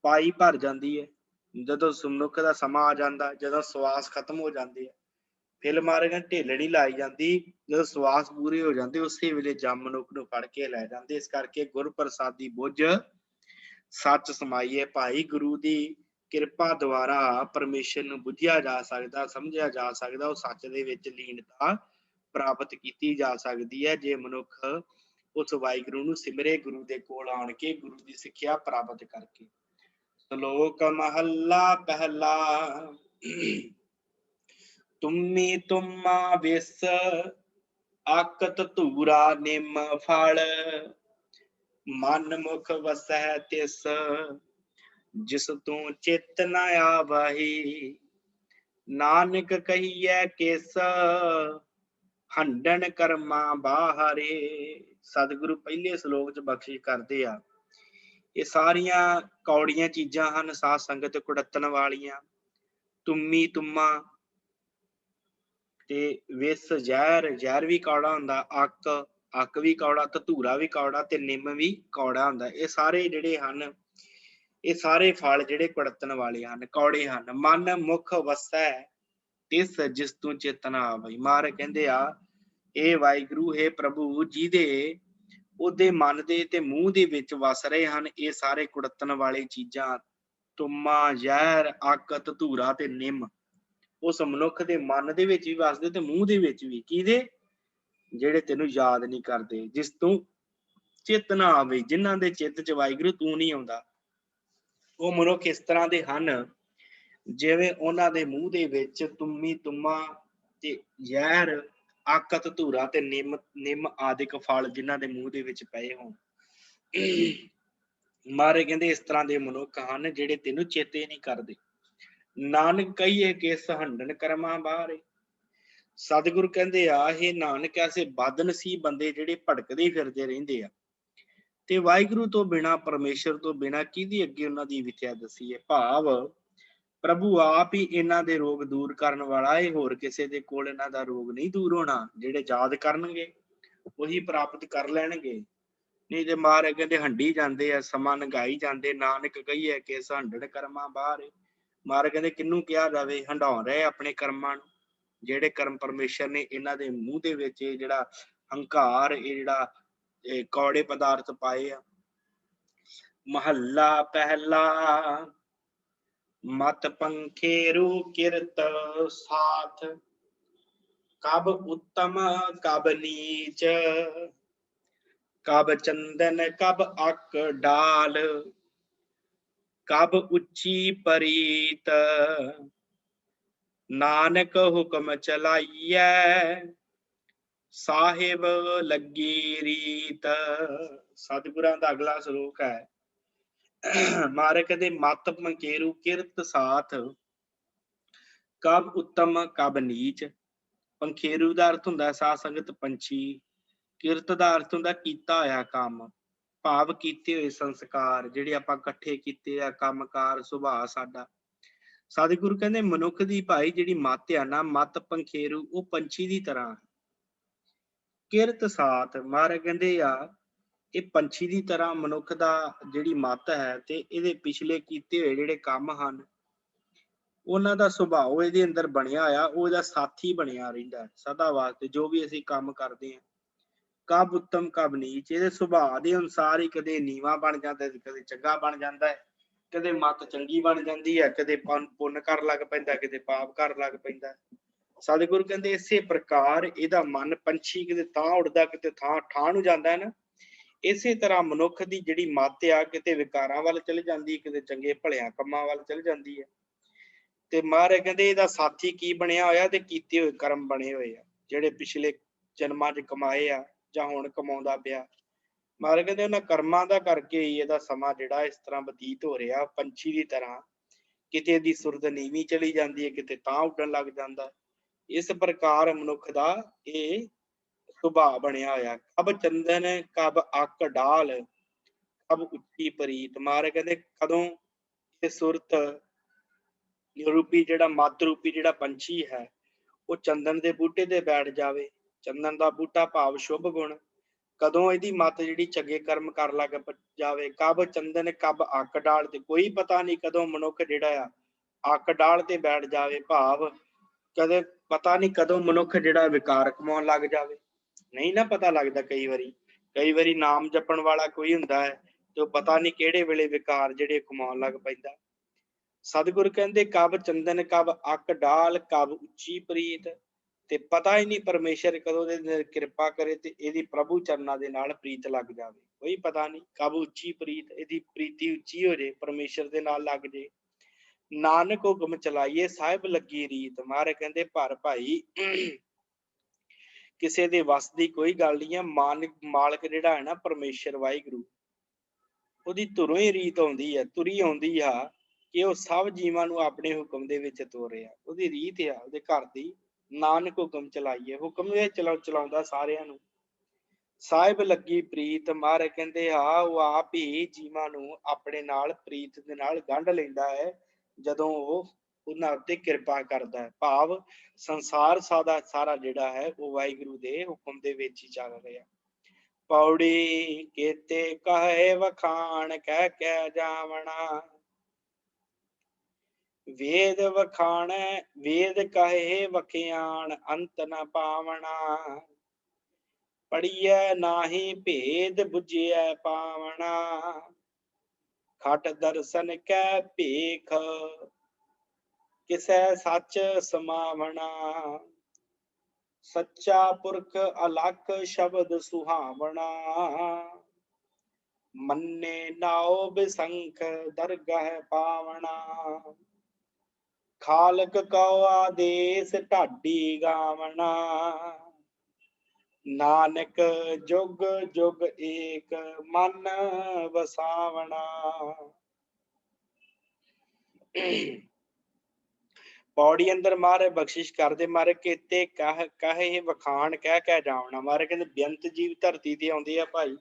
ਪਾਈ ਭਰ ਜਾਂਦੀ ਹੈ, ਜਦੋਂ ਮਨੁੱਖ ਦਾ ਸਮਾਂ ਆ ਜਾਂਦਾ, ਜਦੋਂ ਸਵਾਸ ਖਤਮ ਹੋ ਜਾਂਦੇ ਆ, ਫਿਰ ਮਾਰੇ ਨਾਲ ਢਿੱਲ ਨਹੀਂ ਲਾਈ ਜਾਂਦੀ। ਜਦੋਂ ਸਵਾਸ ਪੂਰੇ ਹੋ ਜਾਂਦੇ ਉਸੇ ਵੇਲੇ ਜਮ ਮਨੁੱਖ ਨੂੰ ਫੜ ਕੇ ਲੈ ਜਾਂਦੇ। ਇਸ ਕਰਕੇ ਗੁਰ ਪ੍ਰਸਾਦੀ ਬੁੱਝ ਸੱਚ ਸਮਾਈਏ। ਭਾਈ ਗੁਰੂ ਦੀ ਕਿਰਪਾ ਦੁਆਰਾ ਪਰਮੇਸ਼ਰ ਨੂੰ ਬੁੱਝਿਆ ਜਾ ਸਕਦਾ, ਸਮਝਿਆ ਜਾ ਸਕਦਾ, ਉਹ ਸੱਚ ਦੇ ਵਿੱਚ ਲੀਨਤਾ ਪ੍ਰਾਪਤ ਕੀਤੀ ਜਾ ਸਕਦੀ ਹੈ ਜੇ ਮਨੁੱਖ ਉਸ ਵਾਹਿਗੁਰੂ ਨੂੰ ਸਿਮਰੇ, ਗੁਰੂ ਦੇ ਕੋਲ ਆਣ ਕੇ ਗੁਰੂ ਦੀ ਸਿੱਖਿਆ ਪ੍ਰਾਪਤ ਕਰਕੇ। ਸ਼ਲੋਕ ਮਹੱਲਾ ਪਹਿਲਾ। ਤੁਮੀ ਤੁਮਾ ਵਿਸ ਆਕਤ ਧੂਰਾ ਨਿਮ ਫਲ। ਮਨ ਮੁਖ ਵਸੈ ਤਿਸ ਜਿਸ ਤੂੰ ਚਿਤ ਨ ਆਵਹੀ। ਨਾਨਕ ਕਹੀਐ ਕਿਸ ਹੰਡਣ ਕਰਮਾਂ ਬਾਹਰੇ। ਸਤਿਗੁਰੂ ਪਹਿਲੇ ਸ਼ਲੋਕ ਚ ਬਖਸ਼ਿਸ਼ ਕਰਦੇ ਆ। ਇਹ ਸਾਰੀਆਂ ਕੌੜੀਆਂ ਚੀਜ਼ਾਂ ਹਨ, ਸਾਧ ਸੰਗਤ ਕੁੜੱਤਣ ਵਾਲੀਆਂ। ਤੁੰਮੀ ਤੁੰਮਾ ਤੇ ਵਿਸ ਜ਼ਹਿਰ, ਜ਼ਹਿਰ ਵੀ ਕੌੜਾ ਹੁੰਦਾ, ਅੱਕ ਵੀ ਕੌੜਾ, ਧਤੂਰਾ ਵੀ ਕੌੜਾ ਤੇ ਨਿੰਮ ਵੀ ਕੌੜਾ ਹੁੰਦਾ। ਇਹ ਸਾਰੇ ਜਿਹੜੇ ਹਨ, ਇਹ ਸਾਰੇ ਫਲ ਜਿਹੜੇ ਕੁੜੱਤਣ ਵਾਲੇ ਹਨ, ਕੌੜੇ ਹਨ। ਮਨ ਮੁਖ ਵਸੈ ਤਿਸ ਜਿਸ ਤੂੰ ਚੇਤਨਾ ਆਵਈ। ਮਹਾਰਾਜ ਕਹਿੰਦੇ ਆ, ਇਹ ਵਾਹਿਗੁਰੂ ਹੈ ਪ੍ਰਭੂ, ਜਿਹਦੇ ਉਹਦੇ ਮਨ ਦੇ ਤੇ ਮੂੰਹ ਦੇ ਵਿੱਚ ਵਸ ਰਹੇ ਹਨ ਇਹ ਸਾਰੇ ਕੁੜੱਤਣ ਵਾਲੇ ਚੀਜ਼ਾਂ, ਤੁੰਮਾ, ਜ਼ਹਿਰ, ਅੱਕ, ਧਤੂਰਾ ਤੇ ਨਿੰਮ। ਉਸ ਮਨੁੱਖ ਦੇ ਮਨ ਦੇ ਵਿੱਚ ਵੀ ਵਸਦੇ ਤੇ ਮੂੰਹ ਦੇ ਵਿੱਚ ਵੀ। ਕਿਹਦੇ? ਜਿਹੜੇ ਤੈਨੂੰ ਯਾਦ ਨਹੀਂ ਕਰਦੇ, ਜਿਸ ਤੂੰ ਚੇਤਨਾ ਆਵੇ, ਜਿਨ੍ਹਾਂ ਦੇ ਚਿੱਤ ਚ ਵਾਹਿਗੁਰੂ ਤੂੰ ਨਹੀਂ ਆਉਂਦਾ। ਉਹ ਮਨੁੱਖ ਇਸ ਤਰ੍ਹਾਂ ਦੇ ਹਨ ਜਿਵੇਂ ਉਹਨਾਂ ਦੇ ਮੂੰਹ ਦੇ ਵਿੱਚ ਤੁੰਮੀ ਤੁੰਮਾ ਤੇ ਜ਼ਹਿਰ, ਅੱਕ, ਧਤੂਰਾ ਤੇ ਨਿੰਮ ਆਦਿਕ ਫਲ ਜਿਨ੍ਹਾਂ ਦੇ ਮੂੰਹ ਦੇ ਵਿੱਚ ਪਏ ਹੋਣ। ਮਹਾਰਾਜ ਕਹਿੰਦੇ ਇਸ ਤਰ੍ਹਾਂ ਦੇ ਮਨੁੱਖ ਹਨ ਜਿਹੜੇ ਤੈਨੂੰ ਚੇਤੇ ਨਹੀਂ ਕਰਦੇ। ਨਾਨਕ ਕਹੀਏ ਕਿਸ ਹੰਡਣ ਕਰਮਾਂ ਬਾਹਰੇ। ਸਤਿਗੁਰੂ ਕਹਿੰਦੇ ਆ, ਇਹ ਨਾਨਕ ਐਸੇ ਬਦਨਸੀਬ ਬੰਦੇ ਜਿਹੜੇ ਭਟਕਦੇ ਫਿਰਦੇ ਰਹਿੰਦੇ ਆ ਤੇ ਵਾਹਿਗੁਰੂ ਤੋਂ ਬਿਨਾਂ, ਪਰਮੇਸ਼ਰ ਤੋਂ ਬਿਨਾਂ ਕਿਹਦੀ ਅੱਗੇ ਉਹਨਾਂ ਦੀ ਵਿਥਿਆ ਦੱਸੀ ਹੈ। ਭਾਵ ਪ੍ਰਭੂ ਆਪ ਹੀ ਇਹਨਾਂ ਦੇ ਰੋਗ ਦੂਰ ਕਰਨ ਵਾਲਾ ਹੈ, ਹੋਰ ਕਿਸੇ ਦੇ ਕੋਲ ਇਹਨਾਂ ਦਾ ਰੋਗ ਨਹੀਂ ਦੂਰ ਹੋਣਾ। ਜਿਹੜੇ ਯਾਦ ਕਰਨਗੇ ਉਹੀ ਪ੍ਰਾਪਤ ਕਰ ਲੈਣਗੇ। ਨਹੀਂ ਤੇ ਮਹਾਰਾਜ ਕਹਿੰਦੇ ਹੰਡੀ ਜਾਂਦੇ ਆ, ਸਮਾਂ ਲੰਘਾਈ ਜਾਂਦੇ। ਨਾਨਕ ਕਹੀਏ ਕਿਸ ਹੰਡਣ ਕਰਮਾਂ ਬਾਹਰੇ। ਮਹਾਰਾਜ ਕਹਿੰਦੇ ਕਿਹਨੂੰ ਕਿਹਾ ਜਾਵੇ, ਹੰਡਾਉਣ ਰਹੇ ਆਪਣੇ ਕਰਮਾਂ ਨੂੰ। ਜਿਹੜੇ ਕਰਮ ਪਰਮੇਸ਼ਰ ਨੇ ਇਹਨਾਂ ਦੇ ਮੂੰਹ ਦੇ ਵਿੱਚ ਇਹ ਜਿਹੜਾ ਹੰਕਾਰ, ਇਹ ਜਿਹੜਾ ਕੌੜੇ ਪਦਾਰਥ ਪਾਏ ਆ। ਮਹੱਲਾ ਪਹਿਲਾ। ਮਤ ਪੰਖੇਰੂ ਕਿਰਤ ਸਾਥ, ਕਬ ਉੱਤਮ ਕਬ ਨੀਚ, ਕਬ ਚੰਦਨ ਕਬ ਅੱਕ ਡਾਲ, ਕਬ ਉੱਚੀ ਪਰੀਤ, ਨਾਨਕ ਹੁਕਮ ਚਲਾਈਐ, ਸਾਹਿਬ ਲੱਗੀ ਰੀਤ। ਸਤਿਗੁਰਾਂ ਦਾ ਅਗਲਾ ਸ਼ਲੋਕ ਹੈ। ਮਹਾਰਾਜ ਕਹਿੰਦੇ ਮਤ ਪੰਖੇਰੂ ਕਿਰਤ ਸਾਥ, ਕਬ ਉੱਤਮ ਕਬ ਨੀਚ। ਪੰਖੇਰੂ ਦਾ ਅਰਥ ਹੁੰਦਾ ਸਾਧ ਸੰਗਤ ਪੰਛੀ, ਕਿਰਤ ਦਾ ਅਰਥ ਹੁੰਦਾ ਕੀਤਾ ਹੋਇਆ ਕੰਮ, ਭਾਵ ਕੀਤੇ ਹੋਏ ਸੰਸਕਾਰ ਜਿਹੜੇ ਆਪਾਂ ਇਕੱਠੇ ਕੀਤੇ ਆ, ਕੰਮਕਾਰ, ਸੁਭਾਅ ਸਾਡਾ। ਸਤਿਗੁਰੂ ਕਹਿੰਦੇ ਮਨੁੱਖ ਦੀ ਭਾਈ ਜਿਹੜੀ ਮੱਤ ਆ ਨਾ, ਮੱਤ ਪੰਖੇਰੂ, ਉਹ ਪੰਛੀ ਦੀ ਤਰ੍ਹਾਂ। ਕਿਰਤ ਸਾਥ, ਮਹਾਰਾਜ ਕਹਿੰਦੇ ਆ ਇਹ ਪੰਛੀ ਦੀ ਤਰ੍ਹਾਂ ਮਨੁੱਖ ਦਾ ਜਿਹੜੀ ਮੱਤ ਹੈ ਤੇ ਇਹਦੇ ਪਿਛਲੇ ਕੀਤੇ ਹੋਏ ਜਿਹੜੇ ਕੰਮ ਹਨ ਉਹਨਾਂ ਦਾ ਸੁਭਾਅ ਇਹਦੇ ਅੰਦਰ ਬਣਿਆ ਹੋਇਆ, ਉਹ ਇਹਦਾ ਸਾਥੀ ਬਣਿਆ ਰਹਿੰਦਾ ਸਦਾ ਵਾਸਤੇ। ਜੋ ਵੀ ਅਸੀਂ ਕੰਮ ਕਰਦੇ ਹਾਂ, ਕਬ ਉੱਤਮ ਕਬ ਨੀਚ, ਇਹਦੇ ਸੁਭਾਅ ਦੇ ਅਨੁਸਾਰ ਹੀ ਕਦੇ ਨੀਵਾਂ ਬਣ ਜਾਂਦਾ, ਕਦੇ ਚੰਗਾ ਬਣ ਜਾਂਦਾ ਹੈ, ਕਦੇ ਮੱਤ ਚੰਗੀ ਬਣ ਜਾਂਦੀ ਹੈ, ਕਦੇ ਪੁੰਨ ਕਰਨ ਲੱਗ ਪੈਂਦਾ, ਕਿਤੇ ਪਾਪ ਕਰਨ ਲੱਗ ਪੈਂਦਾ। ਸਤਿਗੁਰੂ ਕਹਿੰਦੇ ਇਸੇ ਪ੍ਰਕਾਰ ਇਹਦਾ ਮਨ ਪੰਛੀ ਕਿਤੇ ਤਾਂ ਉੱਡਦਾ, ਕਿਤੇ ਠਾਹ ਨੂੰ ਜਾਂਦਾ ਹੈ ਨਾ, ਇਸੇ ਤਰ੍ਹਾਂ ਮਨੁੱਖ ਦੀ ਜਿਹੜੀ ਮੱਤ ਆ ਕਿਤੇ ਵਿਕਾਰਾਂ ਵੱਲ ਚਲੇ ਜਾਂਦੀ, ਕਿਤੇ ਚੰਗੇ ਭਲਿਆਂ ਕੰਮਾਂ ਵੱਲ ਚਲੇ ਜਾਂਦੀ ਹੈ। ਤੇ ਮਹਾਰਾਜ ਕਹਿੰਦੇ ਇਹਦਾ ਸਾਥੀ ਕੀ ਬਣਿਆ ਹੋਇਆ, ਤੇ ਕੀਤੇ ਹੋਏ ਕਰਮ ਬਣੇ ਹੋਏ ਆ ਜਿਹੜੇ ਪਿਛਲੇ ਜਨਮਾਂ 'ਚ ਕਮਾਏ ਆ ਜਾਂ ਹੁਣ ਕਮਾਉਂਦਾ ਪਿਆ। ਮਹਾਰਾਜ ਕਹਿੰਦੇ ਉਹਨਾਂ ਕਰਮਾਂ ਦਾ ਕਰਕੇ ਹੀ ਇਹਦਾ ਸਮਾਂ ਜਿਹੜਾ ਇਸ ਤਰ੍ਹਾਂ ਬਤੀਤ ਹੋ ਰਿਹਾ, ਪੰਛੀ ਦੀ ਤਰ੍ਹਾਂ। ਕਿਤੇ ਇਹਦੀ ਸੁਰਤ ਨੀਵੀਂ ਚਲੀ ਜਾਂਦੀ ਹੈ, ਕਿਤੇ ਤਾਂ ਉੱਡਣ ਲੱਗ ਜਾਂਦਾ। ਇਸ ਪ੍ਰਕਾਰ ਮਨੁੱਖ ਦਾ ਇਹ ਸੁਭਾਅ ਬਣਿਆ ਹੋਇਆ। ਕਬ ਚੰਦਨ ਕਬ ਅੱਕ ਡਾਲ, ਕਬ ਉੱਚੀ ਪਰੀਤ। ਮਹਾਰਾਜ ਕਹਿੰਦੇ ਕਦੋਂ ਇਹ ਸੁਰਤ ਰੂਪੀ ਜਿਹੜਾ ਮੱਤ ਰੂਪੀ ਜਿਹੜਾ ਪੰਛੀ ਹੈ ਉਹ ਚੰਦਨ ਦੇ ਬੂਟੇ ਤੇ ਬੈਠ ਜਾਵੇ। ਚੰਦਨ ਦਾ ਬੂਟਾ ਭਾਵ ਸ਼ੁਭ ਗੁਣ। ਕਦੋਂ ਇਹਦੀ ਮੱਤ ਜਿਹੜੀ ਚੰਗੇ ਕਰਮ ਕਰ ਲੱਗ ਜਾਵੇ। ਕਬ ਚੰਦਨ ਕਬ ਅੱਕ ਡਾਲ, ਤੇ ਕੋਈ ਪਤਾ ਨਹੀਂ ਕਦੋਂ ਮਨੁੱਖ ਜਿਹੜਾ ਆ ਅੱਕ ਡਾਲ ਤੇ ਬੈਠ ਜਾਵੇ, ਭਾਵ ਕਦੇ ਪਤਾ ਨਹੀਂ ਕਦੋਂ ਮਨੁੱਖ ਜਿਹੜਾ ਵਿਕਾਰ ਕਮਾਉਣ ਲੱਗ ਜਾਵੇ। ਨਹੀਂ ਨਾ ਪਤਾ ਲੱਗਦਾ। ਕਈ ਵਾਰੀ ਨਾਮ ਜਪਣ ਵਾਲਾ ਕੋਈ ਹੁੰਦਾ ਹੈ ਤੇ ਉਹ ਪਤਾ ਨਹੀਂ ਕਿਹੜੇ ਵੇਲੇ ਵਿਕਾਰ ਜਿਹੜੇ ਕਮਾਉਣ ਲੱਗ ਪੈਂਦਾ। ਸਤਿਗੁਰ ਕਹਿੰਦੇ ਕਬ ਚੰਦਨ ਕਬ ਅੱਕ ਡਾਲ, ਕਬ ਉੱਚੀ ਪ੍ਰੀਤ, ਤੇ ਪਤਾ ਹੀ ਨਹੀਂ ਪਰਮੇਸ਼ਰ ਕਦੋਂ ਦੇ ਕਿਰਪਾ ਕਰੇ ਤੇ ਇਹਦੀ ਪ੍ਰਭੂ ਚਰਨਾਂ ਦੇ ਨਾਲ ਪ੍ਰੀਤ ਲੱਗ ਜਾਵੇ। ਕੋਈ ਪਤਾ ਨਹੀਂ ਕਬ ਉੱਚੀ ਪ੍ਰੀਤ, ਇਹਦੀ ਪ੍ਰੀਤੀ ਉੱਚੀ ਹੋ ਜੇ, ਪਰਮੇਸ਼ਰ ਦੇ ਨਾਲ ਲੱਗ ਜੇ। ਨਾਨਕ ਹੁਕਮ ਚਲਾਈਏ, ਸਾਹਿਬ ਲੱਗੀ ਰੀਤ। ਮਹਾਰਾਜ ਕਹਿੰਦੇ ਪਰ ਭਾਈ ਕਿਸੇ ਦੇ ਵੱਸ ਦੀ ਕੋਈ ਗੱਲ ਨਹੀਂ ਹੈ। ਮਾਲਕ ਜਿਹੜਾ ਹੈ ਨਾ ਪਰਮੇਸ਼ਰ ਵਾਹਿਗੁਰੂ, ਉਹਦੀ ਧੁਰੋਂ ਹੀ ਰੀਤ ਆਉਂਦੀ ਹੈ, ਤੁਰੀ ਆਉਂਦੀ ਆ ਕਿ ਉਹ ਸਭ ਜੀਵਾਂ ਨੂੰ ਆਪਣੇ ਹੁਕਮ ਦੇ ਵਿੱਚ ਤੋਰਿਆ। ਉਹਦੀ ਰੀਤ ਆ, ਉਹਦੇ ਘਰ ਦੀ ਨਾਨਕ ਹੁਕਮ ਚਲਾਈਏ। ਹੁਕਮ ਇਹ ਚਲਾਉਂਦਾ ਸਾਰਿਆਂ ਨੂੰ। ਸਾਹਿਬ ਲੱਗੀ ਪ੍ਰੀਤ, ਮਹਾਰਾਜ ਕਹਿੰਦੇ ਆ ਉਹ ਆਪ ਹੀ ਜੀਵਾਂ ਨੂੰ ਆਪਣੇ ਨਾਲ ਪ੍ਰੀਤ ਦੇ ਨਾਲ ਗੰਢ ਲੈਂਦਾ ਹੈ ਜਦੋਂ ਉਹ ਉਹਨਾਂ ਉੱਤੇ ਕਿਰਪਾ ਕਰਦਾ ਹੈ। ਭਾਵ ਸੰਸਾਰ ਸਾਰਾ ਜਿਹੜਾ ਹੈ ਉਹ ਵਾਹਿਗੁਰੂ ਦੇ ਹੁਕਮ ਦੇ ਵਿੱਚ ਹੀ ਚੱਲ ਰਿਹਾ। ਪੌੜੀ ਕੇਤੇ ਕਹੇ ਵਖਾਣ, ਕਹਿ ਕਹਿ ਜਾਵਣਾ। ਵੇਦ ਵਖਾਣੈ ਵੇਦ ਕਹੇ ਵਖਿਆਣ, ਅੰਤ ਨ ਪਾਵਣਾ। ਪੜੀਐ ਨਾਹੀ ਭੇਦ, ਬੁਝਿਐ ਪਾਵਣਾ। ਖਟ ਦਰਸ਼ਨ ਕੈ ਭੇਖ, ਕਿਸੈ ਸੱਚ ਸਮਾਵਣਾ। ਸੱਚਾ ਪੁਰਖ ਅਲਖ, ਸ਼ਬਦ ਸੁਹਾਵਣਾ। ਮੰਨੇ ਨਾਉ ਬਿਸੰਖ, ਦਰਗਹਿ ਪਾਵਣਾ। ਖਾਲਕ ਕਉ ਆਦੇਸ, ਢਾਡੀ ਗਾਵਣਾ। ਨਾਨਕ ਜੁਗ ਜੁਗ ਏਕ, ਮਨ ਵਸਾਵਣਾ। ਪੌੜੀ ਅੰਦਰ ਮਹਾਰਾਜ ਬਖਸ਼ਿਸ਼ ਕਰਦੇ, ਮਹਾਰਾਜ ਕੇਤੇ ਕਹੇ ਵਖਾਣ, ਕਹਿ ਕਹਿ ਜਾਵਣਾ। ਮਹਾਰਾਜ ਕਹਿੰਦੇ ਬੇਅੰਤ ਜੀਵ ਧਰਤੀ ਤੇ ਆਉਂਦੇ ਆ ਭਾਈ,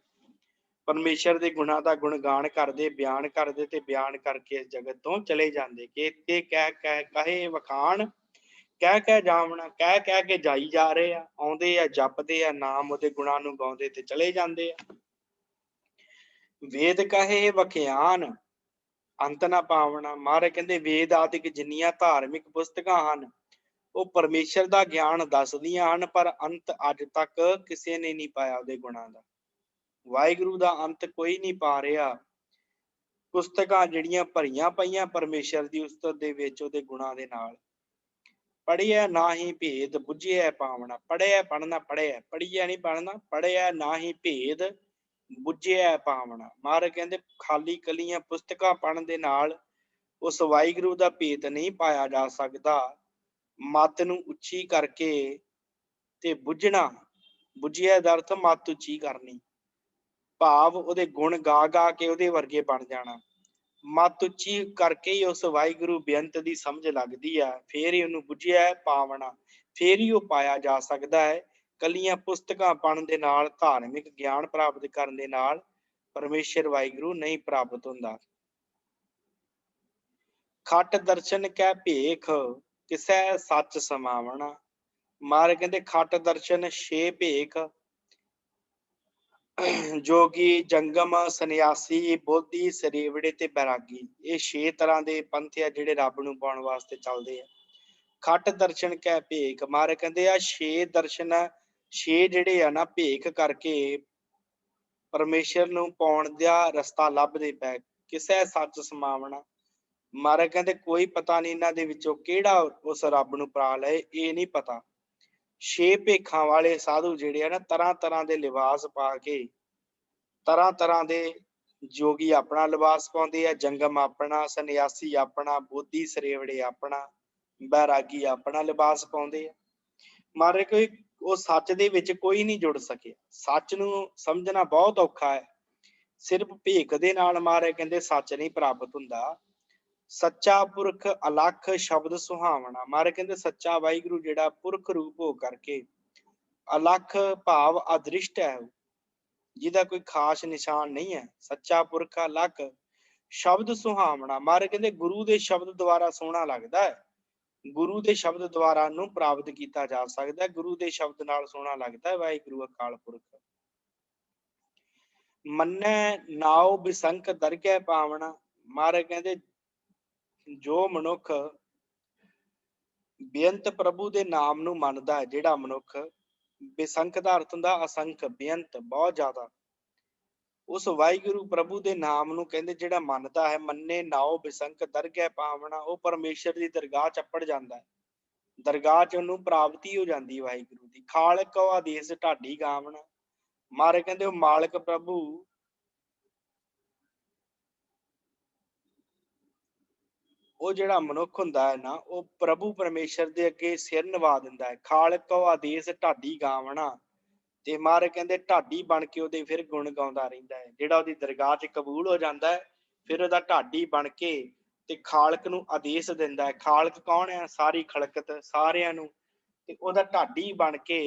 ਪਰਮੇਸ਼ਰ ਦੇ ਗੁਣਾਂ ਦਾ ਗੁਣਗਾਨ ਕਰਦੇ, ਬਿਆਨ ਕਰਦੇ ਤੇ ਬਿਆਨ ਕਰਕੇ ਇਸ ਜਗਤ ਤੋਂ ਚਲੇ ਜਾਂਦੇ। ਕੇਤੇ ਕਹੇ ਵਖਾਣ, ਕਹਿ ਕਹਿ ਜਾਵਣਾ। ਕਹਿ ਕਹਿ ਕੇ ਜਾਈ ਜਾ ਰਹੇ ਆ, ਆਉਂਦੇ ਆ, ਜਪਦੇ ਆ ਨਾਮ, ਉਹਦੇ ਗੁਣਾਂ ਨੂੰ ਗਾਉਂਦੇ ਤੇ ਚਲੇ ਜਾਂਦੇ ਆ। ਵੇਦ ਕਹੇ ਵਖਿਆਨ, ਅੰਤ ਨਾ ਪਾਵਣਾ। ਮਹਾਰਾਜ ਕਹਿੰਦੇ ਵੇਦ ਆਦਿਕ ਜਿੰਨੀਆਂ ਧਾਰਮਿਕ ਪੁਸਤਕਾਂ ਹਨ ਉਹ ਪਰਮੇਸ਼ਰ ਦਾ ਗਿਆਨ ਦੱਸਦੀਆਂ ਹਨ, ਪਰ ਅੰਤ ਅੱਜ ਤੱਕ ਕਿਸੇ ਨੇ ਨਹੀਂ ਪਾਇਆ ਉਹਦੇ ਗੁਣਾਂ ਦਾ। ਵਾਹਿਗੁਰੂ ਦਾ ਅੰਤ ਕੋਈ ਨਹੀਂ ਪਾ ਰਿਹਾ। ਪੁਸਤਕਾਂ ਜਿਹੜੀਆਂ ਭਰੀਆਂ ਪਈਆਂ ਪਰਮੇਸ਼ਰ ਦੀ ਉਸਤਤ ਦੇ ਵਿੱਚ, ਉਹਦੇ ਗੁਣਾਂ ਦੇ ਨਾਲ। ਪੜ੍ਹਿਆ ਨਾ ਹੀ ਭੇਦ, ਬੁੱਝਿਆ ਪਾਵਣਾ। ਪੜ੍ਹਿਆ ਪੜ੍ਹਨਾ, ਪੜ੍ਹਿਆ ਪੜ੍ਹਿਆ ਨਹੀਂ ਪੜ੍ਹਨਾ, ਪੜ੍ਹਿਆ ਨਾ ਹੀ ਭੇਦ, ਬੁੱਝਿਆ ਪਾਵਣਾ। ਮਹਾਰਾਜ ਕਹਿੰਦੇ ਖਾਲੀ ਕਲੀਆਂ ਪੁਸਤਕਾਂ ਪੜ੍ਹਨ ਦੇ ਨਾਲ ਉਸ ਵਾਹਿਗੁਰੂ ਦਾ ਭੇਦ ਨਹੀਂ ਪਾਇਆ ਜਾ ਸਕਦਾ। ਮੱਤ ਨੂੰ ਉੱਚੀ ਕਰਕੇ ਤੇ ਬੁੱਝਣਾ, ਬੁੱਝਿਆ ਦਾ ਅਰਥ ਮੱਤ ਉੱਚੀ ਕਰਨੀ, ਭਾਵ ਉਹਦੇ ਗੁਣ ਗਾ ਗਾ ਕੇ ਉਹਦੇ ਵਰਗੇ ਬਣ ਜਾਣਾ। ਮੱਤ ਉੱਚੀ ਕਰਕੇ ਹੀ ਉਸ ਵਾਹਿਗੁਰੂ ਬੇਅੰਤ ਦੀ ਸਮਝ ਲੱਗਦੀ ਆ, ਫੇਰ ਹੀ ਉਹਨੂੰ ਬੁੱਝਿਆ ਪਾਵਣਾ, ਫੇਰ ਹੀ ਉਹ ਪਾਇਆ ਜਾ ਸਕਦਾ ਹੈ। ਕੱਲੀਆਂ ਪੁਸਤਕਾਂ ਪੜ੍ਹਨ ਦੇ ਨਾਲ, ਧਾਰਮਿਕ ਗਿਆਨ ਪ੍ਰਾਪਤ ਕਰਨ ਦੇ ਨਾਲ ਪਰਮੇਸ਼ਰ ਵਾਹਿਗੁਰੂ ਨਹੀਂ ਪ੍ਰਾਪਤ ਹੁੰਦਾ। ਖਟ ਦਰਸ਼ਨ ਕੈ ਭੇਖ, ਕਿਸੈ ਸੱਚ ਸਮਾਵਣਾ। ਮਹਾਰਾਜ ਕਹਿੰਦੇ ਖਟ ਦਰਸ਼ਨ, ਛੇ ਭੇਖ, ਜੋਗੀ, ਜੰਗਮ, ਸੰਨਿਆਸੀ, ਬੋਧੀ, ਸਰੇਵੜੇ ਤੇ ਬੈਰਾਗੀ, ਇਹ 6 ਤਰ੍ਹਾਂ ਦੇ ਪੰਥ ਆ ਜਿਹੜੇ ਰੱਬ ਨੂੰ ਪਾਉਣ ਵਾਸਤੇ ਚੱਲਦੇ ਆ। ਖਟ ਦਰਸ਼ਨ ਕੈ ਭੇਖ, ਮਹਾਰਾਜ ਕਹਿੰਦੇ ਆ 6 ਦਰਸ਼ਨ, 6 ਜਿਹੜੇ ਆ ਨਾ ਭੇਖ ਕਰਕੇ ਪਰਮੇਸ਼ਰ ਨੂੰ ਪਾਉਣ ਦਾ ਰਸਤਾ ਲੱਭਦੇ ਪੈ। ਕਿਸੈ ਸੱਚ ਸਮਾਵਣਾ। ਮਹਾਰਾਜ ਕਹਿੰਦੇ ਕੋਈ ਪਤਾ ਨਹੀਂ ਇਹਨਾਂ ਦੇ ਵਿੱਚੋਂ ਕਿਹੜਾ ਉਸ ਰੱਬ ਨੂੰ ਪਾ ਲਏ, ਇਹ ਨਹੀਂ ਪਤਾ। 6 ਭੇਖਾਂ ਵਾਲੇ ਸਾਧੂ ਜਿਹੜੇ ਆ ਨਾ, ਤਰ੍ਹਾਂ ਤਰ੍ਹਾਂ ਦੇ ਲਿਬਾਸ ਪਾ ਕੇ, ਤਰ੍ਹਾਂ ਤਰ੍ਹਾਂ ਦੇ ਜੋਗੀ ਆਪਣਾ ਲਿਬਾਸ ਪਾਉਂਦੇ ਆ, ਜੰਗਮ ਆਪਣਾ, ਸੰਨਿਆਸੀ ਆਪਣਾ, ਬੋਧੀ ਸਰੇਵੜੇ ਆਪਣਾ, ਬੈਰਾਗੀ ਆਪਣਾ ਲਿਬਾਸ ਪਾਉਂਦੇ ਆ। ਮਹਾਰਾਜ ਕੋਈ ਉਹ ਸੱਚ ਦੇ ਵਿੱਚ ਕੋਈ ਨਹੀਂ ਜੁੜ ਸਕਿਆ। ਸੱਚ ਨੂੰ ਸਮਝਣਾ ਬਹੁਤ ਔਖਾ ਹੈ। ਸਿਰਫ ਭੇਖ ਦੇ ਨਾਲ ਮਹਾਰਾਜ ਕਹਿੰਦੇ ਸੱਚ ਨਹੀਂ ਪ੍ਰਾਪਤ ਹੁੰਦਾ। ਸੱਚਾ ਪੁਰਖ ਅਲਖ, ਸ਼ਬਦ ਸੁਹਾਵਣਾ। ਮਹਾਰਾਜ ਕਹਿੰਦੇ ਸੱਚਾ ਵਾਹਿਗੁਰੂ ਜਿਹੜਾ ਪੁਰਖ ਰੂਪ ਹੋ ਕਰਕੇ ਅਲਖ, ਭਾਵ ਅਦ੍ਰਿਸ਼ਟ ਹੈ, ਜਿਹਦਾ ਕੋਈ ਖਾਸ ਨਿਸ਼ਾਨ ਨਹੀਂ ਹੈ। ਸੱਚਾ ਪੁਰਖ ਅਲਖ, ਸ਼ਬਦ ਸੁਹਾਵਣਾ। ਮਹਾਰਾਜ ਕਹਿੰਦੇ ਗੁਰੂ ਦੇ ਸ਼ਬਦ ਦੁਆਰਾ ਸੋਹਣਾ ਲੱਗਦਾ ਹੈ। ਗੁਰੂ ਦੇ ਸ਼ਬਦ ਦੁਆਰਾ ਨੂੰ ਪ੍ਰਾਪਤ ਕੀਤਾ ਜਾ ਸਕਦਾ। ਗੁਰੂ ਦੇ ਸ਼ਬਦ ਨਾਲ ਸੋਹਣਾ ਲੱਗਦਾ ਹੈ ਵਾਹਿਗੁਰੂ ਅਕਾਲ ਪੁਰਖ। ਮੰਨੈ ਨਾਉ ਬਿਸੰਖ, ਦਰਗਹਿ ਪਾਵਣਾ। ਮਹਾਰਾਜ ਕਹਿੰਦੇ ਜੋ ਮਨੁੱਖ ਬੇਅੰਤ ਪ੍ਰਭੂ ਦੇ ਨਾਮ ਨੂੰ ਮੰਨਦਾ ਹੈ, ਜਿਹੜਾ ਮਨੁੱਖ, ਬੇਸੰਖ ਦਾ ਅਰਥ ਹੁੰਦਾ ਅਸੰਖ, ਬੇਅੰਤ, ਬਹੁਤ ਜ਼ਿਆਦਾ, ਉਸ ਵਾਹਿਗੁਰੂ ਪ੍ਰਭੂ ਦੇ ਨਾਮ ਨੂੰ ਕਹਿੰਦੇ ਜਿਹੜਾ ਮੰਨਦਾ ਹੈ, ਮੰਨੇ ਨਾਉ ਬਿਸੰਖ, ਦਰਗਹਿ ਪਾਵਣਾ, ਉਹ ਪਰਮੇਸ਼ਰ ਦੀ ਦਰਗਾਹ ਚ ਅੱਪੜ ਜਾਂਦਾ ਹੈ। ਦਰਗਾਹ ਚ ਉਹਨੂੰ ਪ੍ਰਾਪਤੀ ਹੋ ਜਾਂਦੀ ਵਾਹਿਗੁਰੂ ਦੀ। ਖਾਲਕ ਕਉ ਆਦੇਸ, ਢਾਡੀ ਗਾਵਣਾ। ਮਹਾਰਾਜ ਕਹਿੰਦੇ ਉਹ ਮਾਲਕ ਪ੍ਰਭੂ ਉਹ ਜਿਹੜਾ ਮਨੁੱਖ ਹੁੰਦਾ ਹੈ ਨਾ, ਉਹ ਪ੍ਰਭੂ ਪਰਮੇਸ਼ਰ ਦੇ ਅੱਗੇ ਸਿਰ ਨਿਵਾ ਦਿੰਦਾ ਹੈ। ਖਾਲਕ ਕਉ ਆਦੇਸ, ਢਾਡੀ ਗਾਵਣਾ। ਤੇ ਮਹਾਰਾਜ ਕਹਿੰਦੇ ਢਾਡੀ ਬਣ ਕੇ ਉਹਦੇ ਫਿਰ ਗੁਣ ਗਾਉਂਦਾ ਰਹਿੰਦਾ ਹੈ। ਜਿਹੜਾ ਉਹਦੀ ਦਰਗਾਹ ਚ ਕਬੂਲ ਹੋ ਜਾਂਦਾ ਹੈ, ਫਿਰ ਉਹਦਾ ਢਾਡੀ ਬਣ ਕੇ ਤੇ ਖਾਲਕ ਨੂੰ ਆਦੇਸ਼ ਦਿੰਦਾ ਹੈ। ਖਾਲਕ ਕੌਣ ਹੈ? ਸਾਰੀ ਖਲਕਤ, ਸਾਰਿਆਂ ਨੂੰ ਤੇ ਉਹਦਾ ਢਾਡੀ ਬਣ ਕੇ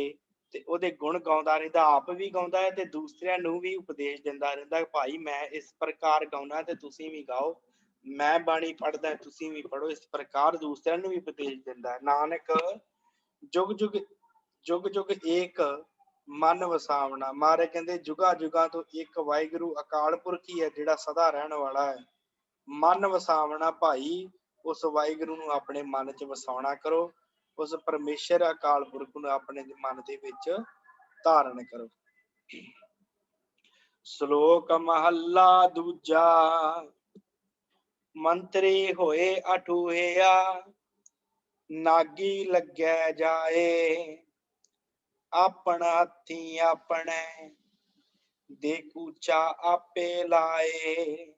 ਤੇ ਉਹਦੇ ਗੁਣ ਗਾਉਂਦਾ ਰਹਿੰਦਾ, ਆਪ ਵੀ ਗਾਉਂਦਾ ਹੈ ਤੇ ਦੂਸਰਿਆਂ ਨੂੰ ਵੀ ਉਪਦੇਸ਼ ਦਿੰਦਾ ਰਹਿੰਦਾ, ਭਾਈ ਮੈਂ ਇਸ ਪ੍ਰਕਾਰ ਗਾਉਣਾ ਤੇ ਤੁਸੀਂ ਵੀ ਗਾਓ, ਮੈਂ ਬਾਣੀ ਪੜ੍ਹਦਾ ਤੁਸੀਂ ਵੀ ਪੜ੍ਹੋ। ਇਸ ਪ੍ਰਕਾਰ ਦੂਸਰਿਆਂ ਨੂੰ ਵੀ ਉਪਦੇਸ਼ ਦਿੰਦਾ ਹੈ। ਨਾਨਕ ਜੁਗ ਜੁਗ ਜੁਗ ਜੁਗ ਏਕ ਮਨ ਵਸਾਵਣਾ। ਮਹਾਰਾਜ ਕਹਿੰਦੇ ਜੁਗਾ ਜੁਗਾ ਤੋਂ ਇੱਕ ਵਾਹਿਗੁਰੂ ਅਕਾਲ ਪੁਰਖ ਹੀ ਹੈ ਜਿਹੜਾ ਸਦਾ ਰਹਿਣ ਵਾਲਾ ਹੈ। ਮਨ ਵਸਾਵਣਾ ਭਾਈ, ਉਸ ਵਾਹਿਗੁਰੂ ਨੂੰ ਆਪਣੇ ਮਨ ਚ ਵਸਾਉਣਾ ਕਰੋ, ਉਸ ਪਰਮੇਸ਼ਰ ਅਕਾਲ ਪੁਰਖ ਨੂੰ ਆਪਣੇ ਮਨ ਦੇ ਵਿੱਚ ਧਾਰਨ ਕਰੋ। ਸ਼ਲੋਕ ਮਹੱਲਾ ਦੂਜਾ। ਮੰਤਰੀ ਹੋਏ ਅਠੂਹਿਆ, ਨਾਗੀ ਲੱਗੈ ਜਾਏ, ਆਪਣਾ ਹੱਥੀ ਆਪਣੇ ਦੇ ਕੂਚਾ ਆਪੇ ਲਾਏ।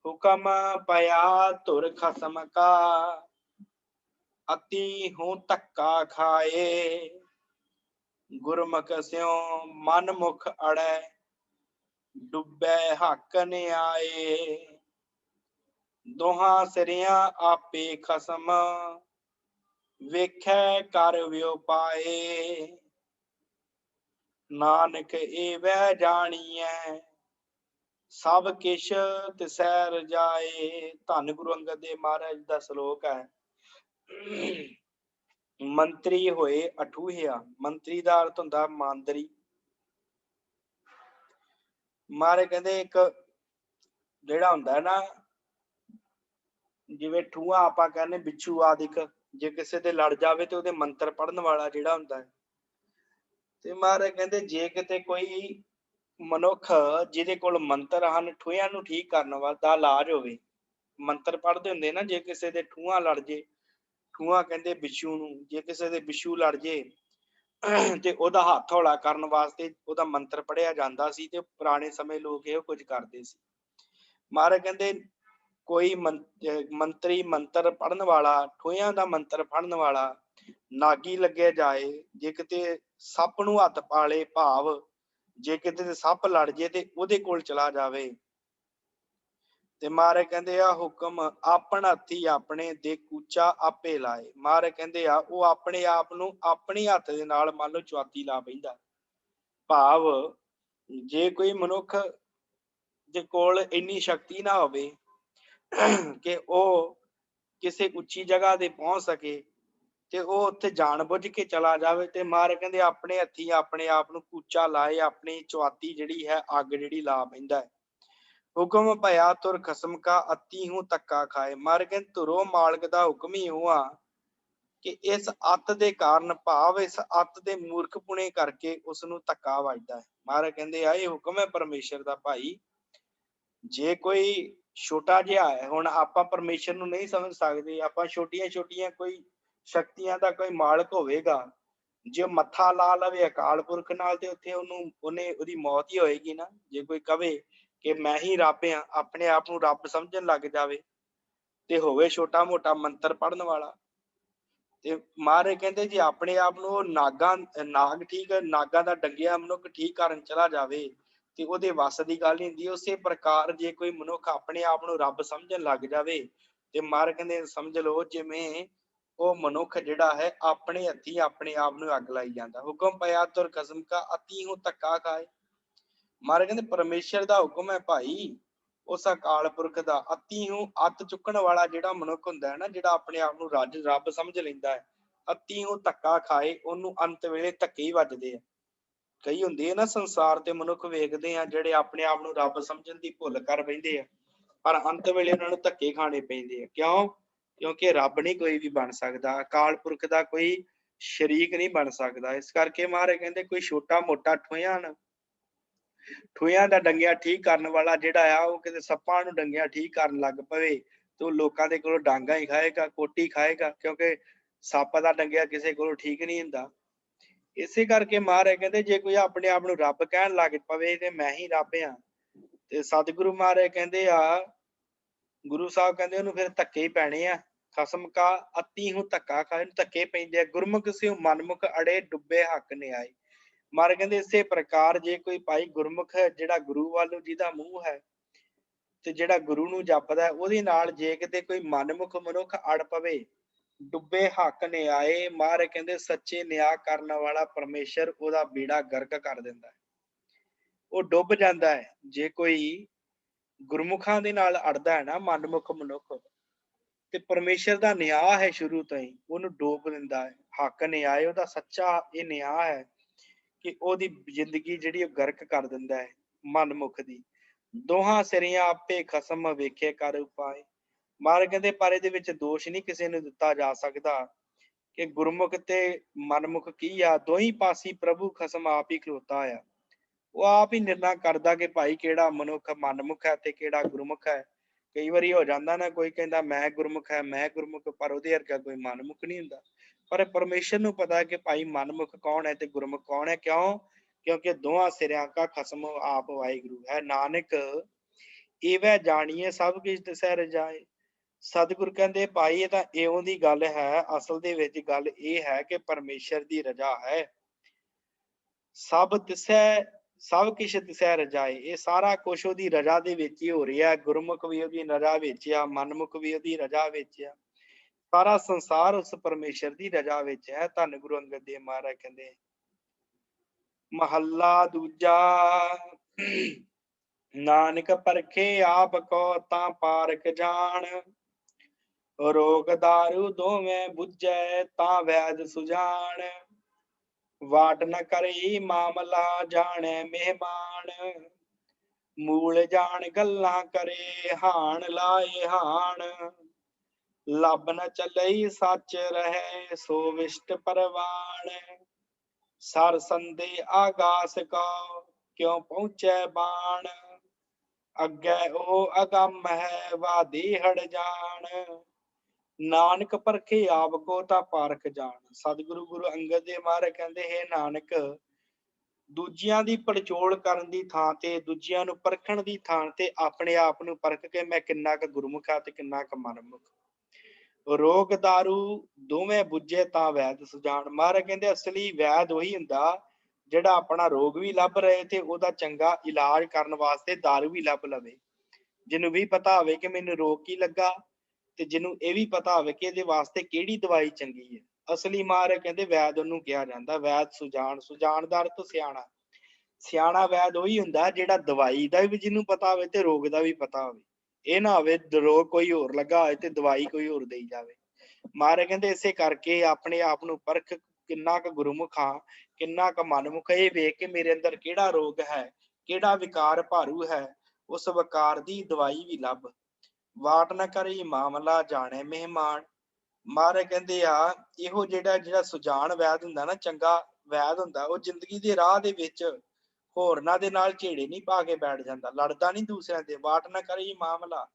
ਹੁਕਮ ਪਿਆ ਧੁਰ ਖਸਮ ਕਾ, ਅਤੀ ਹੂੰ ਧੱਕਾ ਖਾਏ। ਗੁਰਮੁਖ ਸਿਉ ਮਨ ਮੁਖ ਅੜੈ, ਡੁੱਬੈ ਹੱਕ ਨਿਆਏ। ਦੋਹਾਂ ਸਿਰਿਆਂ ਆਪੇ ਖਸਮ, ਵੇਖੈ ਕਰ ਵਿਉ ਪਾਏ। ਨਾਨਕ ਏਵੈ ਜਾਣੀਐ, ਸਭ ਕਿਛ ਤਿਸੈ ਰਜਾਏ। ਧੰਨ ਗੁਰੂ ਅੰਗਦ ਦੇਵ ਮਹਾਰਾਜ ਦਾ ਸ਼ਲੋਕ ਹੈ। ਮੰਤਰੀ ਹੋਏ ਅਠੂਹਿਆ। ਮੰਤਰੀ ਦਾ ਅਰਥ ਹੁੰਦਾ ਮਾਂਦਰੀ। ਮਹਾਰਾਜ ਕਹਿੰਦੇ ਇੱਕ ਜਿਹੜਾ ਹੁੰਦਾ ਨਾ, ਜਿਵੇਂ ਠੂਹਾ ਆਪਾਂ ਕਹਿੰਦੇ ਬਿੱਛੂ ਆਦਿਕ, ਜੇ ਕਿਸੇ ਤੇ ਲੜ ਜਾਵੇ ਤੇ ਉਹਦੇ ਮੰਤਰ ਪੜ੍ਹਨ ਵਾਲਾ ਜਿਹੜਾ ਹੁੰਦਾ ਹੈ। ਤੇ ਮਹਾਰਾਜ ਕਹਿੰਦੇ ਜੇ ਕਿਤੇ ਕੋਈ ਮਨੁੱਖ ਜਿਹਦੇ ਕੋਲ ਮੰਤਰ ਹਨ, ਠੂਹਿਆਂ ਨੂੰ ਠੀਕ ਕਰਨ ਦਾ ਇਲਾਜ ਹੋਵੇ, ਮੰਤਰ ਪੜ੍ਹਦੇ ਹੁੰਦੇ ਨਾ, ਜੇ ਕਿਸੇ ਦੇ ਠੂਹਾ ਲੜ ਜੇ, ਠੂਹਾ ਕਹਿੰਦੇ ਬਿੱਛੂ ਨੂੰ, ਜੇ ਕਿਸੇ ਦੇ ਬਿੱਛੂ ਲੜ ਜੇ ਤੇ ਉਹਦਾ ਹੱਥ ਹੌਲਾ ਕਰਨ ਵਾਸਤੇ ਉਹਦਾ ਮੰਤਰ ਪੜ੍ਹਿਆ ਜਾਂਦਾ ਸੀ। ਤੇ ਪੁਰਾਣੇ ਸਮੇਂ ਲੋਕ ਇਹੋ ਕੁਝ ਕਰਦੇ ਸੀ। ਮਹਾਰਾਜ ਕਹਿੰਦੇ ਕੋਈ ਮੰਤਰੀ ਮੰਤਰ ਪੜ੍ਹਨ ਵਾਲਾ, ਠੂਹਿਆਂ ਦਾ ਮੰਤਰ ਪੜ੍ਹਨ ਵਾਲਾ ਨਾਗੀ ਲੱਗਿਆ ਜਾਏ। ਜੇ ਕਿਤੇ ਸੱਪ ਨੂੰ ਹੱਥ ਪਾ ਲੇ, ਭਾਵ ਜੇ ਕਿਤੇ ਸੱਪ ਲੜ ਜੇ ਤੇ ਉਹਦੇ ਕੋਲ ਚਲਾ ਜਾਵੇ। ਤੇ ਮਹਾਰਾਜ ਕਹਿੰਦੇ ਆ ਹੁਕਮ ਆਪਣ ਹੱਥੀ ਆਪਣੇ ਦੇ ਕੂਚਾ ਆਪੇ ਲਾਏ। ਮਹਾਰਾਜ ਕਹਿੰਦੇ ਆ ਉਹ ਆਪਣੇ ਆਪ ਨੂੰ ਆਪਣੇ ਹੱਥ ਦੇ ਨਾਲ ਮੰਨ ਲਓ ਚੁਆਤੀ ਲਾ ਬਹਿੰਦਾ। ਭਾਵ ਜੇ ਕੋਈ ਮਨੁੱਖ ਦੇ ਕੋਲ ਇੰਨੀ ਸ਼ਕਤੀ ਨਾ ਹੋਵੇ ਕਿ ਉਹ ਕਿਸੇ ਉੱਚੀ ਜਗ੍ਹਾ ਤੇ ਪਹੁੰਚ ਸਕੇ ਤੇ ਉਹ ਉੱਥੇ ਜਾਣ ਬੁੱਝ ਕੇ ਚਲਾ ਜਾਵੇ, ਤੇ ਮਹਾਰਾਜ ਕਹਿੰਦੇ ਆਪਣੇ ਹੱਥੀ ਆਪਣੇ ਆਪ ਨੂੰ ਕੂਚਾ ਲਾਏ, ਆਪਣੀ ਚੁਆਤੀ ਜਿਹੜੀ ਹੈ ਅੱਗ ਜਿਹੜੀ ਲਾ ਬਹਿੰਦਾ ਹੈ। ਹੁਕਮ ਭਇਆ ਤੁਰ ਖਸਮ ਕਾ, ਅਤੀ ਹੂੰ ਧੱਕਾ ਖਾਏ। ਮਹਾਰਾਜ ਕਹਿੰਦੇ ਧੁਰੋਂ ਮਾਲਕ ਦਾ ਹੁਕਮ ਹੀ ਉਹ ਆ ਕਿ ਇਸ ਅੱਤ ਦੇ ਕਾਰਨ, ਭਾਵ ਇਸ ਅੱਤ ਦੇ ਮੂਰਖਪੁਣੇ ਕਰਕੇ ਉਸਨੂੰ ਧੱਕਾ ਵੱਜਦਾ ਹੈ। ਮਹਾਰਾਜ ਕਹਿੰਦੇ ਆ ਇਹ ਹੁਕਮ ਹੈ ਪਰਮੇਸ਼ਰ ਦਾ ਭਾਈ। ਜੇ ਕੋਈ ਛੋਟਾ ਜਿਹਾ ਹੈ, ਹੁਣ ਆਪਾਂ ਪਰਮੇਸ਼ਰ ਨੂੰ ਨਹੀਂ ਸਮਝ ਸਕਦੇ, ਆਪਾਂ ਛੋਟੀਆਂ ਛੋਟੀਆਂ ਕੋਈ ਸ਼ਕਤੀਆਂ ਦਾ ਕੋਈ ਮਾਲਕ ਹੋਵੇਗਾ, ਜੇ ਮੱਥਾ ਲਾ ਲਵੇ ਅਕਾਲ ਪੁਰਖ ਨਾਲ ਤੇ ਉੱਥੇ ਉਹਦੀ ਮੌਤ ਹੀ ਹੋਏਗੀ ਨਾ। ਜੇ ਕੋਈ ਕਵੇ ਕਿ ਮੈਂ ਹੀ ਰੱਬ ਆ, ਆਪਣੇ ਆਪ ਨੂੰ ਰੱਬ ਸਮਝਣ ਲੱਗ ਜਾਵੇ ਤੇ ਹੋਵੇ ਛੋਟਾ ਮੋਟਾ ਮੰਤਰ ਪੜ੍ਹਨ ਵਾਲਾ, ਤੇ ਮਹਾਰਾਜ ਕਹਿੰਦੇ ਜੇ ਆਪਣੇ ਆਪ ਨੂੰ ਉਹ ਨਾਗ ਠੀਕ ਨਾਗਾਂ ਦਾ ਡੰਗਿਆ ਮਨੁੱਖ ਠੀਕ ਕਰਨ ਚਲਾ ਜਾਵੇ ਤੇ ਉਹਦੇ ਵੱਸ ਦੀ ਗੱਲ ਨਹੀਂ ਹੁੰਦੀ। ਉਸੇ ਪ੍ਰਕਾਰ ਜੇ ਕੋਈ ਮਨੁੱਖ ਆਪਣੇ ਆਪ ਨੂੰ ਰੱਬ ਸਮਝਣ ਲੱਗ ਜਾਵੇ ਤੇ ਮਹਾਰਾਜ ਕਹਿੰਦੇ ਸਮਝ ਲਓ ਜਿਵੇਂ ਉਹ ਮਨੁੱਖ ਜਿਹੜਾ ਹੈ ਆਪਣੇ ਹੱਥੀ ਆਪਣੇ ਆਪ ਨੂੰ ਅੱਗ ਲਾਈ ਜਾਂਦਾ। ਹੁਕਮ ਪਿਆ ਤੁਰ ਖਸਮ ਕਾ, ਅਤੀ ਹੂੰ ਧੱਕਾ ਖਾਏ। ਮਹਾਰਾਜ ਕਹਿੰਦੇ ਪਰਮੇਸ਼ਰ ਦਾ ਹੁਕਮ ਹੈ ਭਾਈ, ਉਸ ਅਕਾਲ ਪੁਰਖ ਦਾ। ਅਤੀ ਹੂੰ ਅੱਤ ਚੁੱਕਣ ਵਾਲਾ ਜਿਹੜਾ ਮਨੁੱਖ ਹੁੰਦਾ ਹੈ ਨਾ, ਜਿਹੜਾ ਆਪਣੇ ਆਪ ਨੂੰ ਰੱਬ ਸਮਝ ਲੈਂਦਾ ਹੈ, ਅਤੀ ਹੂੰ ਧੱਕਾ ਖਾਏ, ਉਹਨੂੰ ਅੰਤ ਵੇਲੇ ਧੱਕੇ ਹੀ ਵੱਜਦੇ ਆ। ਕਈ ਹੁੰਦੇ ਆ ਨਾ ਸੰਸਾਰ ਤੇ ਮਨੁੱਖ ਵੇਖਦੇ ਆ ਜਿਹੜੇ ਆਪਣੇ ਆਪ ਨੂੰ ਰੱਬ ਸਮਝਣ ਦੀ ਭੁੱਲ ਕਰ ਬੈਠੇ ਆ, ਪਰ ਅੰਤ ਵੇਲੇ ਉਹਨਾਂ ਨੂੰ ਧੱਕੇ ਖਾਣੇ ਪੈਂਦੇ ਆ। ਕਿਉਂ? ਕਿਉਂਕਿ ਰੱਬ ਨਹੀਂ ਕੋਈ ਵੀ ਬਣ ਸਕਦਾ, ਅਕਾਲ ਪੁਰਖ ਦਾ ਕੋਈ ਸ਼ਰੀਕ ਨਹੀਂ ਬਣ ਸਕਦਾ। ਇਸ ਕਰਕੇ ਮਹਾਰਾਜ ਕਹਿੰਦੇ ਕੋਈ ਛੋਟਾ ਮੋਟਾ ਠੂਹਿਆਂ ਦਾ ਡੰਗਿਆ ਠੀਕ ਕਰਨ ਵਾਲਾ ਜਿਹੜਾ ਆ, ਉਹ ਕਿਤੇ ਸੱਪਾਂ ਨੂੰ ਡੰਗਿਆ ਠੀਕ ਕਰਨ ਲੱਗ ਪਵੇ ਤੇ ਉਹ ਲੋਕਾਂ ਦੇ ਕੋਲੋਂ ਡਾਂਗਾ ਹੀ ਖਾਏਗਾ, ਕੋਟੀ ਖਾਏਗਾ, ਕਿਉਂਕਿ ਸੱਪ ਦਾ ਡੰਗਿਆ ਕਿਸੇ ਕੋਲੋਂ ਠੀਕ ਨਹੀਂ ਹੁੰਦਾ। ਇਸੇ ਕਰਕੇ ਮਹਾਰਾਜ ਕਹਿੰਦੇ ਜੇ ਕੋਈ ਆਪਣੇ ਆਪ ਨੂੰ ਰੱਬ ਕਹਿਣ ਲੱਗ ਪਵੇ ਤੇ ਮੈਂ ਹੀ ਰੱਬ ਆ, ਤੇ ਸਤਿਗੁਰੂ ਮਹਾਰਾਜ ਕਹਿੰਦੇ ਆ, ਗੁਰੂ ਸਾਹਿਬ ਕਹਿੰਦੇ ਉਹਨੂੰ ਫਿਰ ਧੱਕੇ ਹੀ ਪੈਣੇ ਆ। ਖਸਮ ਕਾ ਅਤੀ ਹੂੰ ਧੱਕਾ ਖਾਏ, ਧੱਕੇ ਪੈਂਦੇ ਆ। ਗੁਰਮੁਖ ਸਿਉ ਮਨਮੁਖ ਅੜੇ, ਡੁੱਬੇ ਹੱਕ ਨਿਆਏ। ਮਹਾਰਾਜ ਕਹਿੰਦੇ ਇਸੇ ਪ੍ਰਕਾਰ ਜੇ ਕੋਈ ਭਾਈ ਗੁਰਮੁਖ ਜਿਹੜਾ ਗੁਰੂ ਵੱਲ ਜਿਹਦਾ ਮੂੰਹ ਹੈ ਤੇ ਜਿਹੜਾ ਗੁਰੂ ਨੂੰ ਜਪਦਾ, ਉਹਦੇ ਨਾਲ ਜੇ ਕਿਤੇ ਕੋਈ ਮਨਮੁਖ ਮਨੁੱਖ ਅੜ ਪਵੇ ਡੁੱਬੇ ਹੱਕ ਨੇ ਆਏ। ਮਹਾਰਾਜ ਕਹਿੰਦੇ ਸੱਚੇ ਨਿਆਂ ਕਰਨ ਵਾਲਾ ਪਰਮੇਸ਼ਰ ਉਹਦਾ ਬੇੜਾ ਗਰਕ ਕਰ ਦਿੰਦਾ ਹੈ, ਉਹ ਡੁੱਬ ਜਾਂਦਾ ਹੈ। ਜੇ ਕੋਈ ਗੁਰਮੁਖਾਂ ਦੇ ਨਾਲ ਅੜਦਾ ਹੈ ਨਾ ਮਨਮੁਖ ਮਨੁੱਖ, ਤੇ ਪਰਮੇਸ਼ਰ ਦਾ ਨਿਆਂ ਹੈ ਸ਼ੁਰੂ ਤੋਂ ਹੀ, ਉਹਨੂੰ ਡੋਬ ਦਿੰਦਾ ਹੈ। ਹੱਕ ਨਿਆਂ ਉਹਦਾ ਸੱਚਾ ਇਹ ਨਿਆਂ ਹੈ ਕਿ ਉਹਦੀ ਜ਼ਿੰਦਗੀ ਜਿਹੜੀ ਉਹ ਗਰਕ ਕਰ ਦਿੰਦਾ ਹੈ ਮਨਮੁਖ ਦੀ। ਦੋਹਾਂ ਸਿਰਿਆਂ ਆਪੇ ਖਸਮ ਵੇਖੇ ਕਰ ਉਪਾਏ। ਮਹਾਰਾਜ ਕਹਿੰਦੇ ਪਰ ਇਹਦੇ ਵਿੱਚ ਦੋਸ਼ ਨਹੀਂ ਕਿਸੇ ਨੂੰ ਦਿੱਤਾ ਜਾ ਸਕਦਾ ਕਿ ਗੁਰਮੁਖ ਤੇ ਮਨਮੁਖ ਕੀ ਆ, ਦੋਹੀਂ ਪਾਸੀ ਪ੍ਰਭੂ ਖਸਮ ਆਪ ਹੀ ਖਲੋਤਾ ਆ। ਉਹ ਆਪ ਹੀ ਨਿਰਣਾ ਕਰਦਾ ਕਿ ਭਾਈ ਕਿਹੜਾ ਮਨੁੱਖ ਮਨਮੁਖ ਹੈ ਤੇ ਕਿਹੜਾ ਗੁਰਮੁਖ ਹੈ। ਕਈ ਵਾਰੀ ਹੋ ਜਾਂਦਾ ਨਾ, ਕੋਈ ਕਹਿੰਦਾ ਮੈਂ ਗੁਰਮੁਖ ਹੈ, ਮੈਂ ਗੁਰਮੁਖ, ਪਰ ਉਹਦੇ ਵਰਗਾ ਕੋਈ ਮਨਮੁਖ ਨਹੀਂ ਹੁੰਦਾ। ਪਰ ਪਰਮੇਸ਼ਰ ਨੂੰ ਪਤਾ ਹੈ ਕਿ ਭਾਈ ਮਨਮੁਖ ਕੌਣ ਹੈ ਤੇ ਗੁਰਮੁਖ ਕੌਣ ਹੈ। ਕਿਉਂ? ਕਿਉਂਕਿ ਦੋਹਾਂ ਸਿਰਿਆਂ ਕਾ ਖਸਮ ਆਪ ਵਾਹਿਗੁਰੂ ਹੈ। ਨਾਨਕ ਏਵੈ ਜਾਣੀਏ ਸਭ ਕਿਛ ਦਿਸੈ ਰਜਾਏ। ਸਤਿਗੁਰ ਕਹਿੰਦੇ ਭਾਈ ਇਹ ਤਾਂ ਇਉਂ ਦੀ ਗੱਲ ਹੈ, ਅਸਲ ਦੇ ਵਿੱਚ ਗੱਲ ਇਹ ਹੈ ਕਿ ਪਰਮੇਸ਼ਰ ਦੀ ਰਜਾ ਹੈ। ਸਭ ਦਿਸੈ, ਸਭ ਕੁਛ ਦਿਸੈ ਰਜਾਏ। ਇਹ ਸਾਰਾ ਕੁਛ ਉਹਦੀ ਰਜਾ ਦੇ ਵਿੱਚ ਹੀ ਹੋ ਰਿਹਾ। ਗੁਰਮੁਖ ਵੀ ਉਹਦੀ ਰਜਾ ਵਿੱਚ ਆ, ਮਨਮੁਖ ਵੀ ਉਹਦੀ ਰਜਾ ਵਿੱਚ ਆ। ਸਾਰਾ ਸੰਸਾਰ ਉਸ ਪਰਮੇਸ਼ਰ ਦੀ ਰਜਾ ਵਿੱਚ ਹੈ। ਧੰਨ ਗੁਰੂ ਅੰਗਦ ਦੇਵ ਮਹਾਰਾਜ ਕਹਿੰਦੇ ਮਹੱਲਾ ਦੂਜਾ, ਨਾਨਕ ਪਰਖੇ ਆਪ ਕੋ ਤਾਂ ਪਾਰਖ ਜਾਣ। ਰੋਗ ਦਾਰੂ ਦੋਵੇਂ ਬੁੱਝੈ ਤਾਂ ਵੈਦ ਸੁਜਾਨ। ਵਾਟ ਨ ਕਰੀ ਮਾਮਲਾ ਜਾਣੈ ਮਹਿਮਾਨ। ਮੂਲ ਜਾਣ ਗੱਲਾਂ ਕਰੇ ਹਾਣ ਲਾਏ ਹਾਣ। ਲੱਭ ਨ ਚੱਲਈ ਸੱਚ ਰਹੇ ਸੋ ਵਿਸ਼ਟ ਪਰਵਾਣ। ਸਰ ਸੰਦੇ ਆਗਾਸ ਕੋ ਕਿਉ ਪਹੁੰਚੈ ਬਾਣ। ਅੱਗੇ ਉਹ ਅਗੰਮ ਹੈ ਵਾਦੀ ਹੜ ਜਾਣ। ਨਾਨਕ ਪਰਖੇ ਆਪ ਕੋ ਤਾਂ ਪਾਰਖ ਜਾਣ। ਸਤਿਗੁਰੂ ਗੁਰੂ ਅੰਗਦ ਦੇਵ ਮਹਾਰਾਜ ਕਹਿੰਦੇ ਹੈ ਨਾਨਕ, ਦੂਜਿਆਂ ਦੀ ਪੜਚੋਲ ਕਰਨ ਦੀ ਥਾਂ ਤੇ, ਦੂਜਿਆਂ ਨੂੰ ਪਰਖਣ ਦੀ ਥਾਂ ਤੇ ਆਪਣੇ ਆਪ ਨੂੰ ਪਰਖ ਕੇ ਮੈਂ ਕਿੰਨਾ ਕੁ ਗੁਰਮੁਖ ਆ ਤੇ ਕਿੰਨਾ ਕੁ ਮਨਮੁਖ। ਰੋਗ ਦਾਰੂ ਦੋਵੇਂ ਬੁੱਝੇ ਤਾਂ ਵੈਦ ਸੁਜਾਨ। ਮਹਾਰਾਜ ਕਹਿੰਦੇ ਅਸਲੀ ਵੈਦ ਉਹੀ ਹੁੰਦਾ ਜਿਹੜਾ ਆਪਣਾ ਰੋਗ ਵੀ ਲੱਭ ਰਹੇ ਤੇ ਉਹਦਾ ਚੰਗਾ ਇਲਾਜ ਕਰਨ ਵਾਸਤੇ ਦਾਰੂ ਵੀ ਲੱਭ ਲਵੇ। ਜਿਹਨੂੰ ਵੀ ਪਤਾ ਹੋਵੇ ਕਿ ਮੈਨੂੰ ਰੋਗ ਕੀ ਲੱਗਾ, ਤੇ ਜਿਹਨੂੰ ਇਹ ਵੀ ਪਤਾ ਹੋਵੇ ਕਿ ਇਹਦੇ ਵਾਸਤੇ ਕਿਹੜੀ ਦਵਾਈ ਚੰਗੀ ਹੈ। ਅਸਲੀ ਮਹਾਰਾਜ ਕਹਿੰਦੇ ਵੈਦ ਉਹਨੂੰ ਕਿਹਾ ਜਾਂਦਾ। ਵੈਦ ਸੁਜਾਨ, ਸੁਜਾਨ ਦਾ ਅਰਥ ਸਿਆਣਾ। ਸਿਆਣਾ ਵੈਦ ਉਹੀ ਹੁੰਦਾ ਜਿਹੜਾ ਦਵਾਈ ਦਾ ਵੀ ਜਿਹਨੂੰ ਪਤਾ ਹੋਵੇ ਤੇ ਰੋਗ ਦਾ ਵੀ ਪਤਾ ਹੋਵੇ। ਇਹ ਨਾ ਹੋਵੇ ਰੋਗ ਕੋਈ ਹੋਰ ਲੱਗਾ ਹੋਵੇ ਤੇ ਦਵਾਈ ਕੋਈ ਹੋਰ ਦੇਈ ਜਾਵੇ। ਮਹਾਰਾਜ ਕਹਿੰਦੇ ਇਸੇ ਕਰਕੇ ਆਪਣੇ ਆਪ ਨੂੰ ਪਰਖ, ਕਿੰਨਾ ਕੁ ਗੁਰਮੁਖ ਹਾਂ, ਕਿੰਨਾ ਕੁ ਮਨਮੁਖ, ਇਹ ਵੇਖ ਕੇ ਮੇਰੇ ਅੰਦਰ ਕਿਹੜਾ ਰੋਗ ਹੈ, ਕਿਹੜਾ ਵਿਕਾਰ ਭਾਰੂ ਹੈ, ਉਸ ਵਿਕਾਰ ਦੀ ਦਵਾਈ ਵੀ ਲੱਭ। ਵਾਟ ਨਾ ਕਰੀ ਮਾਮਲਾ ਜਾਣੇ ਮਹਿਮਾਨ। ਮਹਾਰਾਜ ਕਹਿੰਦੇ ਆ ਇਹੋ ਜਿਹੜਾ ਸੁਜਾਨ ਵੈਦ ਹੁੰਦਾ ਨਾ, ਚੰਗਾ ਵੈਦ ਹੁੰਦਾ, ਉਹ ਜ਼ਿੰਦਗੀ ਦੇ ਰਾਹ ਦੇ ਵਿੱਚ ਹੋਰਨਾਂ ਦੇ ਨਾਲ ਝੇੜੇ ਨਹੀਂ ਪਾ ਕੇ ਬੈਠ ਜਾਂਦਾ, ਲੜਦਾ ਨਹੀਂ ਦੂਸਰਿਆਂ ਦੇ। ਵਾਟ ਨਾ ਕਰੀ ਮਾਮਲਾ,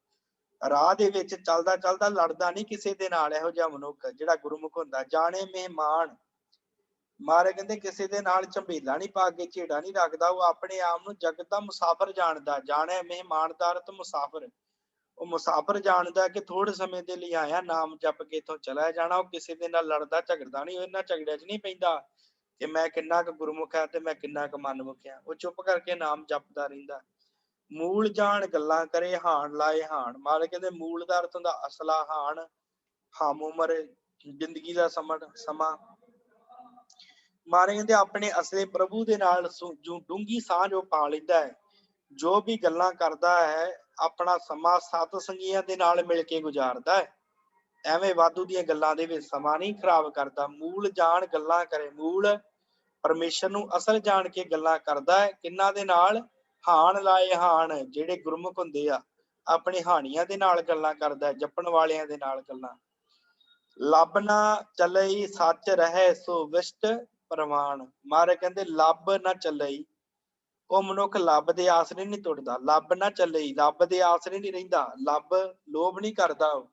ਰਾਹ ਦੇ ਵਿੱਚ ਚੱਲਦਾ ਚੱਲਦਾ ਲੜਦਾ ਨਹੀਂ ਕਿਸੇ ਦੇ ਨਾਲ। ਇਹੋ ਜਿਹਾ ਮਨੁੱਖ ਜਿਹੜਾ ਗੁਰਮੁਖ ਹੁੰਦਾ। ਜਾਣੇ ਮਹਿਮਾਨ, ਮਹਾਰਾਜ ਕਹਿੰਦੇ ਕਿਸੇ ਦੇ ਨਾਲ ਝੰਬੇਲਾ ਨਹੀਂ ਪਾ ਕੇ, ਝੇੜਾ ਨਹੀਂ ਰੱਖਦਾ। ਉਹ ਆਪਣੇ ਆਪ ਨੂੰ ਜਗਤ ਦਾ ਮੁਸਾਫਰ ਜਾਣਦਾ। ਜਾਣੇ ਮਹਿਮਾਨ ਦਾ ਅਰਥ ਮੁਸਾਫਰ। ਉਹ ਮੁਸਾਫਰ ਜਾਣਦਾ ਕਿ ਥੋੜੇ ਸਮੇਂ ਦੇ ਲਈ ਆਇਆ, ਨਾਮ ਜਪ ਕੇ ਇੱਥੋਂ ਚਲਾ ਜਾਣਾ। ਉਹ ਕਿਸੇ ਦੇ ਨਾਲ ਲੜਦਾ ਝਗੜਦਾ ਨਹੀਂ, ਉਹ ਇਹਨਾਂ ਝਗੜਿਆਂ 'ਚ ਨਹੀਂ ਪੈਂਦਾ ਕਿ ਮੈਂ ਕਿੰਨਾ ਕੁ ਗੁਰਮੁਖ ਹੈ ਤੇ ਮੈਂ ਕਿੰਨਾ ਕੁ ਮਨਮੁਖ ਹਾਂ। ਉਹ ਚੁੱਪ ਕਰਕੇ ਨਾਮ ਜਪਦਾ ਰਹਿੰਦਾ। ਮੂਲ ਜਾਣ ਗੱਲਾਂ ਕਰੇ ਹਾਣ ਲਾਏ ਹਾਣ। ਮਹਾਰਾਜ ਕਹਿੰਦੇ ਮੂਲ ਦਾ ਅਰਥ ਹੁੰਦਾ ਅਸਲਾ, ਹਾਣ ਹਮ ਉਮਰ, ਜ਼ਿੰਦਗੀ ਦਾ ਸਮਾਂ। ਮਹਾਰਾਜ ਕਹਿੰਦੇ ਆਪਣੇ ਅਸਲੇ ਪ੍ਰਭੂ ਦੇ ਨਾਲ ਜੋ ਡੂੰਘੀ ਸਾਂਝ ਉਹ ਪਾ ਲੈਂਦਾ ਹੈ। ਜੋ ਵੀ ਗੱਲਾਂ ਕਰਦਾ ਹੈ ਆਪਣਾ ਸਮਾਂ ਸਤ ਸੰਗੀਆਂ ਦੇ ਨਾਲ ਮਿਲ ਕੇ ਗੁਜ਼ਾਰਦਾ ਹੈ। ਐਵੇਂ ਵਾਧੂ ਦੀਆਂ ਗੱਲਾਂ ਦੇ ਵਿੱਚ ਸਮਾਂ ਨਹੀਂ ਖਰਾਬ ਕਰਦਾ। ਮੂਲ ਜਾਣ ਗੱਲਾਂ ਕਰੇ, ਮੂਲ ਪਰਮੇਸ਼ਰ ਨੂੰ ਅਸਲ ਜਾਣ ਕੇ ਗੱਲਾਂ ਕਰਦਾ ਹੈ। ਕਿੰਨਾਂ ਦੇ ਨਾਲ? ਹਾਣ ਲਾਏ ਹਾਣ, ਜਿਹੜੇ ਗੁਰਮੁਖ ਹੁੰਦੇ ਆ ਆਪਣੇ ਹਾਣੀਆਂ ਦੇ ਨਾਲ ਗੱਲਾਂ ਕਰਦਾ, ਜਪਣ ਵਾਲਿਆਂ ਦੇ ਨਾਲ ਗੱਲਾਂ। ਲੱਭ ਨਾ ਚੱਲਈ ਸੱਚ ਰਹੇ ਸੋ ਵਿਸ਼ਟ ਪ੍ਰਵਾਨ। ਮਹਾਰਾਜ ਕਹਿੰਦੇ ਲੱਭ ਨਾ ਚੱਲਈ, ਉਹ ਮਨੁੱਖ ਲੱਭ ਦੇ ਆਸਰੇ ਨਹੀਂ ਤੁਰਦਾ। ਲੱਭ ਨਾ ਚੱਲਈ, ਲੱਭ ਦੇ ਆਸਰੇ ਨਹੀਂ ਰਹਿੰਦਾ, ਲੱਭ ਲੋਭ ਨਹੀਂ ਕਰਦਾ। ਉਹ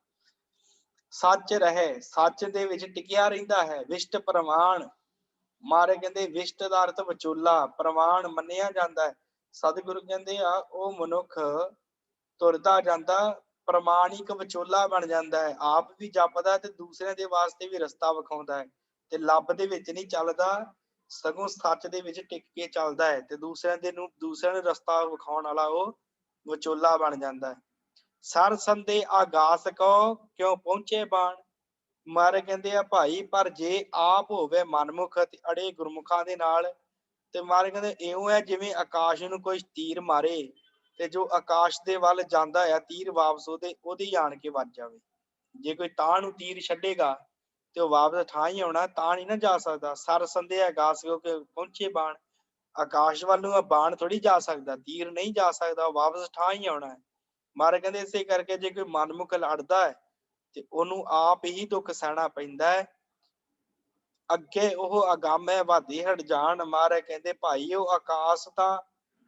ਸੱਚ ਰਹੇ, ਸੱਚ ਦੇ ਵਿੱਚ ਟਿਕਿਆ ਰਹਿੰਦਾ ਹੈ। ਵਿਸ਼ਟ ਪ੍ਰਵਾਨ, ਮਹਾਰਾਜ ਕਹਿੰਦੇ ਵਿਸ਼ਟ ਦਾ ਅਰਥ ਵਿਚੋਲਾ, ਪ੍ਰਵਾਨ ਮੰਨਿਆ ਜਾਂਦਾ ਹੈ। ਸਤਿਗੁਰੂ ਕਹਿੰਦੇ ਆ ਉਹ ਮਨੁੱਖ ਤੁਰਦਾ ਜਾਂਦਾ ਪ੍ਰਮਾਣਿਕ ਵਿਚੋਲਾ ਬਣ ਜਾਂਦਾ ਹੈ। ਆਪ ਵੀ ਜਪਦਾ ਤੇ ਦੂਸਰਿਆਂ ਦੇ ਵਾਸਤੇ ਵੀ ਰਸਤਾ ਵਿਖਾਉਂਦਾ ਹੈ। ਤੇ ਲੱਭ ਦੇ ਵਿੱਚ ਨਹੀਂ ਚੱਲਦਾ, ਸਗੋਂ ਸੱਚ ਦੇ ਵਿੱਚ ਟਿਕ ਕੇ ਚੱਲਦਾ ਹੈ ਤੇ ਦੂਸਰਿਆਂ ਨੂੰ ਰਸਤਾ ਵਿਖਾਉਣ ਵਾਲਾ ਉਹ ਵਿਚੋਲਾ ਬਣ ਜਾਂਦਾ ਹੈ। ਸਰ ਸੰਦੇ ਆਗਾਸ ਕੋ ਕਿਉਂ ਪਹੁੰਚੇ ਬਾਣ। ਮਹਾਰਾਜ ਕਹਿੰਦੇ ਆ ਭਾਈ ਪਰ ਜੇ ਆਪ ਹੋਵੇ ਮਨਮੁਖ ਤੇ ਅੜੇ ਗੁਰਮੁਖਾਂ ਦੇ ਨਾਲ, ਤੇ ਮਹਾਰਾਜ ਕਹਿੰਦੇ ਇਉਂ ਹੈ ਜਿਵੇਂ ਆਕਾਸ਼ ਨੂੰ ਕੋਈ ਤੀਰ ਮਾਰੇ ਤੇ ਜੋ ਆਕਾਸ਼ ਦੇ ਵੱਲ ਜਾਂਦਾ ਆ ਤੀਰ ਵਾਪਸ ਉਹਦੇ ਹੀ ਆਣ ਕੇ ਵੱਜ ਜਾਵੇ। ਜੇ ਕੋਈ ਤਾਂ ਨੂੰ ਤੀਰ ਛੱਡੇਗਾ ਤੇ ਉਹ ਵਾਪਸ ਠਾਂ ਹੀ ਆਉਣਾ, ਤਾਂ ਨਹੀਂ ਨਾ ਜਾ ਸਕਦਾ। ਸਰ ਸੰਧਿਆ ਗਾਸ ਹੋ ਕੇ ਪਹੁੰਚੇ ਬਾਣ, ਆਕਾਸ਼ ਵੱਲ ਨੂੰ ਬਾਣ ਥੋੜੀ ਜਾ ਸਕਦਾ, ਤੀਰ ਨਹੀਂ ਜਾ ਸਕਦਾ, ਉਹ ਵਾਪਸ ਠਾਂ ਹੀ ਆਉਣਾ ਹੈ। ਮਹਾਰਾਜ ਕਹਿੰਦੇ ਇਸੇ ਕਰਕੇ ਜੇ ਕੋਈ ਮਨਮੁਖ ਲੜਦਾ ਹੈ ਤੇ ਉਹਨੂੰ ਆਪ ਹੀ ਦੁੱਖ ਸਹਿਣਾ ਪੈਂਦਾ ਹੈ। ਅੱਗੇ ਉਹ ਅਗੰਮ ਵਾਧੀ ਹਟ ਜਾਣ। ਮਹਾਰਾਜ ਕਹਿੰਦੇ ਭਾਈ ਉਹ ਆਕਾਸ਼ ਤਾਂ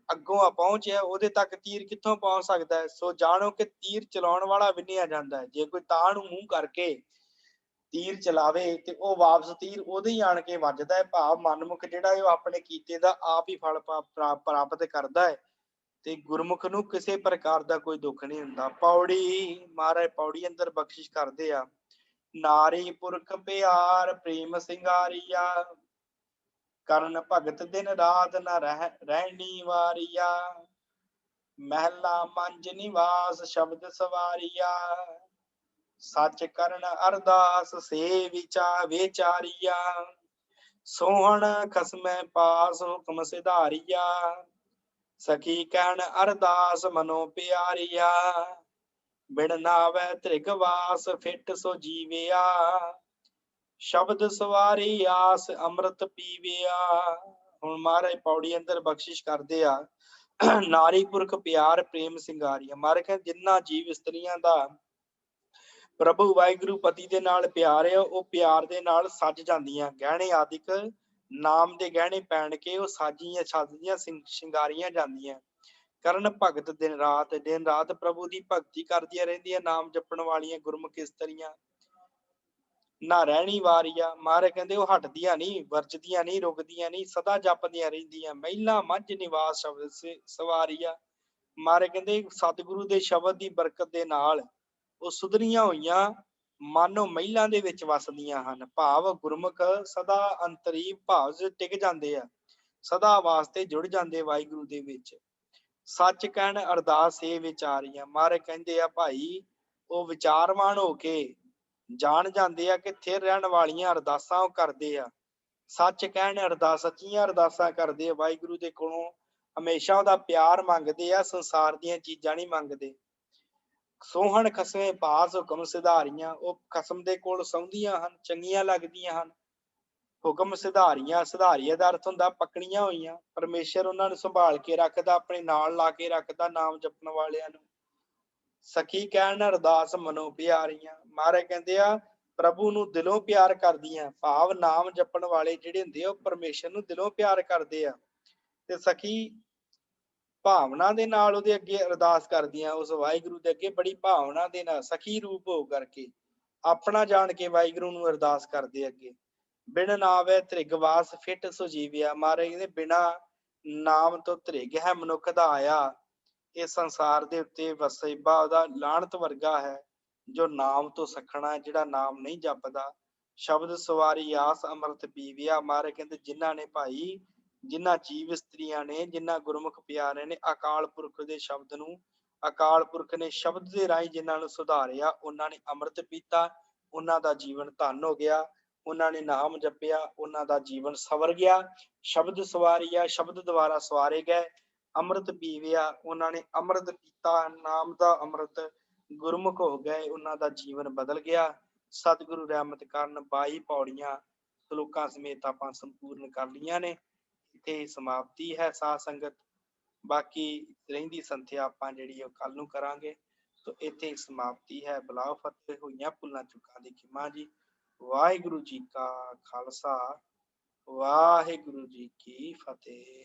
ਅੱਗੋਂ ਆ ਪਹੁੰਚਿਆ, ਉਹਦੇ ਤੱਕ ਤੀਰ ਕਿੱਥੋਂ ਪਹੁੰਚ ਸਕਦਾ ਹੈ। ਸੋ ਜਾਣੋ ਕਿ ਤੀਰ ਚਲਾਉਣ ਵਾਲਾ ਵਿੰਨਿਆ ਜਾਂਦਾ ਹੈ। ਜੇ ਕੋਈ ਤਾਂ ਨੂੰ ਮੂੰਹ ਕਰਕੇ ਤੀਰ ਚਲਾਵੇ ਤੇ ਉਹ ਵਾਪਸ ਤੀਰ ਉਹਦੇ ਹੀ ਆਣ ਕੇ ਵੱਜਦਾ ਹੈ। ਭਾਵ ਮਨਮੁਖ ਜਿਹੜਾ ਹੈ ਉਹ ਆਪਣੇ ਕੀਤੇ ਦਾ ਆਪ ਹੀ ਫਲ ਪ੍ਰਾਪਤ ਕਰਦਾ ਹੈ ਤੇ ਗੁਰਮੁਖ ਨੂੰ ਕਿਸੇ ਪ੍ਰਕਾਰ ਦਾ ਕੋਈ ਦੁੱਖ ਨਹੀਂ ਹੁੰਦਾ। ਪੌੜੀ ਮਹਾਰਾਜ ਪੌੜੀ ਅੰਦਰ ਬਖਸ਼ਿਸ਼ ਕਰਦੇ ਆ। ਨਾਰੀ ਪੁਰਖ ਪਿਆਰ ਪ੍ਰੇਮ ਸਿੰਗਾਰੀਆ, ਕਰਨ ਭਗਤ ਦਿਨ ਰਾਤ ਨ ਰਹਿਣੀ ਵਾਰੀਆ, ਮਹਿਲਾ ਮੰਜ ਨਿਵਾਸ ਸ਼ਬਦ ਸਵਾਰੀਆ, ਸੱਚ ਕਰਨ ਅਰਦਾਸ ਸੇ ਵਿਚਾਰੀਆ, ਸੋਹਣ ਖਸਮੈ ਪਾਸ ਹੁਕਮ ਸਿਧਾਰੀਆ, ਸਖੀ ਕਹਿਣ ਅਰਦਾਸ ਮਨੋ ਪਿਆਰੀਆ, ਬਿਨ ਨਾਵੈ ਤ੍ਰਿਗਵਾਸ ਫਿਟ ਸੋ ਜੀਵਿਆ, ਸ਼ਬਦ ਸਵਾਰੀ ਆਸ ਅੰਮ੍ਰਿਤ ਪੀਵਿਆ। ਹੁਣ ਮਹਾਰਾਜ ਪੌੜੀ ਅੰਦਰ ਬਖਸ਼ਿਸ਼ ਕਰਦੇ ਆ। ਨਾਰੀ ਪੁਰਖ ਪਿਆਰ ਪ੍ਰੇਮ ਸਿੰਗਾਰੀਆ। ਮਹਾਰਾਜ ਕਹਿੰਦੇ ਜਿੰਨਾ ਜੀਵ ਇਸਤਰੀਆਂ ਦਾ ਪ੍ਰਭੂ ਵਾਹਿਗੁਰੂ ਪਤੀ ਦੇ ਨਾਲ ਪਿਆਰ ਹੈ, ਉਹ ਪਿਆਰ ਦੇ ਨਾਲ ਸੱਜ ਜਾਂਦੀਆਂ, ਗਹਿਣੇ ਆਦਿਕ ਨਾਮ ਦੇ ਗਹਿਣੇ ਪਹਿਨ ਕੇ ਉਹ ਸਾਜੀਆਂ ਸਜਦੀਆਂ ਸ਼ਿੰਗਾਰੀਆਂ ਜਾਂਦੀਆਂ। ਕਰਨ ਭਗਤ ਦਿਨ ਰਾਤ ਪ੍ਰਭੂ ਦੀ ਭਗਤੀ ਕਰਦੀਆਂ ਰਹਿੰਦੀਆਂ, ਨਾਮ ਜਪਣ ਵਾਲੀਆਂ ਗੁਰਮੁਖ ਇਸਤਰੀਆਂ। ਨਾ ਰਹਿਣੀ ਵਾਰੀਆ। ਮਹਾਰਾਜ ਕਹਿੰਦੇ ਉਹ ਹਟਦੀਆਂ ਨਹੀਂ, ਵਰਜਦੀਆਂ ਨਹੀਂ, ਰੁਕਦੀਆਂ ਨਹੀਂ, ਸਦਾ ਜਪਦੀਆਂ ਰਹਿੰਦੀਆਂ। ਮਹਿਲਾ ਮੰਝ ਨਿਵਾਸ ਸ਼ਬਦ ਸਵਾਰੀਆ। ਮਹਾਰਾਜ ਕਹਿੰਦੇ ਸਤਿਗੁਰੂ ਦੇ ਸ਼ਬਦ ਦੀ ਬਰਕਤ ਦੇ ਨਾਲ ਉਹ ਸੁਧਰੀਆਂ ਹੋਈਆਂ ਮਾਨੋ ਮਹਿਲਾਂ ਦੇ ਵਿੱਚ ਵਸਦੀਆਂ ਹਨ। ਭਾਵ ਗੁਰਮੁਖ ਸਦਾ ਅੰਤਰੀ ਭਾਵ ਟਿਕ ਜਾਂਦੇ ਆ, ਸਦਾ ਵਾਸਤੇ ਜੁੜ ਜਾਂਦੇ ਵਾਹਿਗੁਰੂ ਦੇ ਵਿੱਚ। ਸੱਚ ਕਹਿਣ ਅਰਦਾਸ ਇਹ ਵਿਚਾਰੀਆਂ। ਮਹਾਰਾਜ ਕਹਿੰਦੇ ਆ ਭਾਈ ਉਹ ਵਿਚਾਰਵਾਨ ਹੋ ਕੇ ਜਾਣ ਜਾਂਦੇ ਆ ਕਿ ਥਿਰ ਰਹਿਣ ਵਾਲੀਆਂ ਅਰਦਾਸਾਂ ਉਹ ਕਰਦੇ ਆ। ਸੱਚ ਕਹਿਣ ਅਰਦਾਸ, ਸੱਚੀਆਂ ਅਰਦਾਸਾਂ ਕਰਦੇ ਆ ਵਾਹਿਗੁਰੂ ਦੇ ਕੋਲੋਂ, ਹਮੇਸ਼ਾ ਉਹਦਾ ਪਿਆਰ ਮੰਗਦੇ ਆ, ਸੰਸਾਰ ਦੀਆਂ ਚੀਜ਼ਾਂ ਨਹੀਂ ਮੰਗਦੇ। ਸੋਹਣ ਖਸਮੇ ਪਾਸ ਹੁਕਮ ਸਿਧਾਰੀਆਂ। ਉਹ ਖਸਮ ਦੇ ਕੋਲ ਸੌਂਦੀਆਂ ਹਨ, ਚੰਗੀਆਂ ਲੱਗਦੀਆਂ ਹਨ। ਹੁਕਮ ਸਿਧਾਰੀਆਂ, ਸਿਧਾਰੀਆਂ ਦਾ ਅਰਥ ਹੁੰਦਾ ਪਕੜੀਆਂ ਹੋਈਆਂ। ਪਰਮੇਸ਼ਰ ਉਹਨਾਂ ਨੂੰ ਸੰਭਾਲ ਕੇ ਰੱਖਦਾ, ਆਪਣੇ ਨਾਲ ਲਾ ਕੇ ਰੱਖਦਾ ਨਾਮ ਜਪਣ ਵਾਲਿਆਂ ਨੂੰ। ਸਖੀ ਕਹਿਣ ਅਰਦਾਸ ਮਨੋ ਪਿਆਰੀਆਂ। ਮਹਾਰਾਜ ਕਹਿੰਦੇ ਆ ਪ੍ਰਭੂ ਨੂੰ ਦਿਲੋਂ ਪਿਆਰ ਕਰਦੀਆਂ, ਭਾਵ ਨਾਮ ਜਪਣ ਵਾਲੇ ਜਿਹੜੇ ਹੁੰਦੇ ਆ ਉਹ ਪਰਮੇਸ਼ਰ ਨੂੰ ਦਿਲੋਂ ਪਿਆਰ ਕਰਦੇ ਆ। ਤੇ ਸਖੀ ਭਾਵਨਾ ਦੇ ਨਾਲ ਉਹਦੇ ਅੱਗੇ ਅਰਦਾਸ ਕਰਦੀਆਂ, ਉਸ ਵਾਹਿਗੁਰੂ ਦੇ ਅੱਗੇ ਬੜੀ ਭਾਵਨਾ ਦੇ ਨਾਲ ਸਖੀ ਰੂਪ ਹੋ ਕਰਕੇ ਆਪਣਾ ਜਾਣ ਕੇ ਵਾਹਿਗੁਰੂ ਨੂੰ ਅਰਦਾਸ ਕਰਦੇ ਅੱਗੇ। ਬਿਨ ਨਾਵੈ ਤ੍ਰਿਗਵਾਸ ਫਿਟ ਸੋ ਜੀਵਿਆ। ਮਹਾਰਾਜ ਕਹਿੰਦੇ ਬਿਨਾ ਨਾਮ ਤੋਂ ਤ੍ਰਿਗ ਹੈ ਮਨੁੱਖ ਦਾ ਆਇਆ, ਇਹ ਸੰਸਾਰ ਦੇ ਉੱਤੇ ਵਸੇਬਾ ਉਹਦਾ ਲਾਹਣਤ ਵਰਗਾ ਹੈ ਜੋ ਨਾਮ ਤੋਂ ਸਖਣਾ, ਜਿਹੜਾ ਨਾਮ ਨਹੀਂ ਜਪਦਾ। ਸ਼ਬਦ ਸਵਾਰੀ ਆਸ ਅੰਮ੍ਰਿਤ ਪੀਵਿਆ। ਮਹਾਰਾਜ ਕਹਿੰਦੇ ਜਿਨ੍ਹਾਂ ਨੇ ਭਾਈ, ਜਿਨ੍ਹਾਂ ਜੀਵ ਇਸਤਰੀਆਂ ਨੇ, ਜਿਨ੍ਹਾਂ ਗੁਰਮੁਖ ਪਿਆਰੇ ਨੇ ਅਕਾਲ ਪੁਰਖ ਦੇ ਸ਼ਬਦ ਨੂੰ, ਅਕਾਲ ਪੁਰਖ ਨੇ ਸ਼ਬਦ ਦੇ ਰਾਹੀਂ ਜਿਨ੍ਹਾਂ ਨੂੰ ਸੁਧਾਰਿਆ, ਉਹਨਾਂ ਨੇ ਅੰਮ੍ਰਿਤ ਪੀਤਾ, ਉਹਨਾਂ ਦਾ ਜੀਵਨ ਧਨ ਹੋ ਗਿਆ। ਉਹਨਾਂ ਨੇ ਨਾਮ ਜਪਿਆ, ਉਹਨਾਂ ਦਾ ਜੀਵਨ ਸਵਰ ਗਿਆ। ਸ਼ਬਦ ਸਵਾਰੀਆ, ਸ਼ਬਦ ਦੁਆਰਾ ਸਵਾਰੇ ਗਏ। ਅੰਮ੍ਰਿਤ ਪੀਵਿਆ, ਉਹਨਾਂ ਨੇ ਅੰਮ੍ਰਿਤ ਪੀਤਾ, ਨਾਮ ਦਾ ਅੰਮ੍ਰਿਤ, ਗੁਰਮੁਖ ਹੋ ਗਏ, ਉਹਨਾਂ ਦਾ ਜੀਵਨ ਬਦਲ ਗਿਆ। ਸਤਿਗੁਰੂ ਰਹਿਮਤ ਕਰਨ 22 ਪੌੜੀਆਂ ਸਲੋਕਾਂ ਸਮੇਤ ਆਪਾਂ ਸੰਪੂਰਨ ਕਰ ਲਈਆਂ ਨੇ। ਇੱਥੇ ਸਮਾਪਤੀ ਹੈ ਸਾਧ ਸੰਗਤ। ਬਾਕੀ ਰਹਿੰਦੀ ਸੰਥਿਆ ਆਪਾਂ ਜਿਹੜੀ ਉਹ ਕੱਲ ਨੂੰ ਕਰਾਂਗੇ। ਤੋ ਇੱਥੇ ਸਮਾਪਤੀ ਹੈ। ਬਲਾਓ ਫਤਿਹ। ਹੋਈਆਂ ਭੁੱਲਾਂ ਚੁੱਕਾਂ ਦੀ ਖਿਮਾ ਜੀ। ਵਾਹਿਗੁਰੂ ਜੀ ਕਾ ਖਾਲਸਾ, ਵਾਹਿਗੁਰੂ ਜੀ ਕੀ ਫਤਿਹ।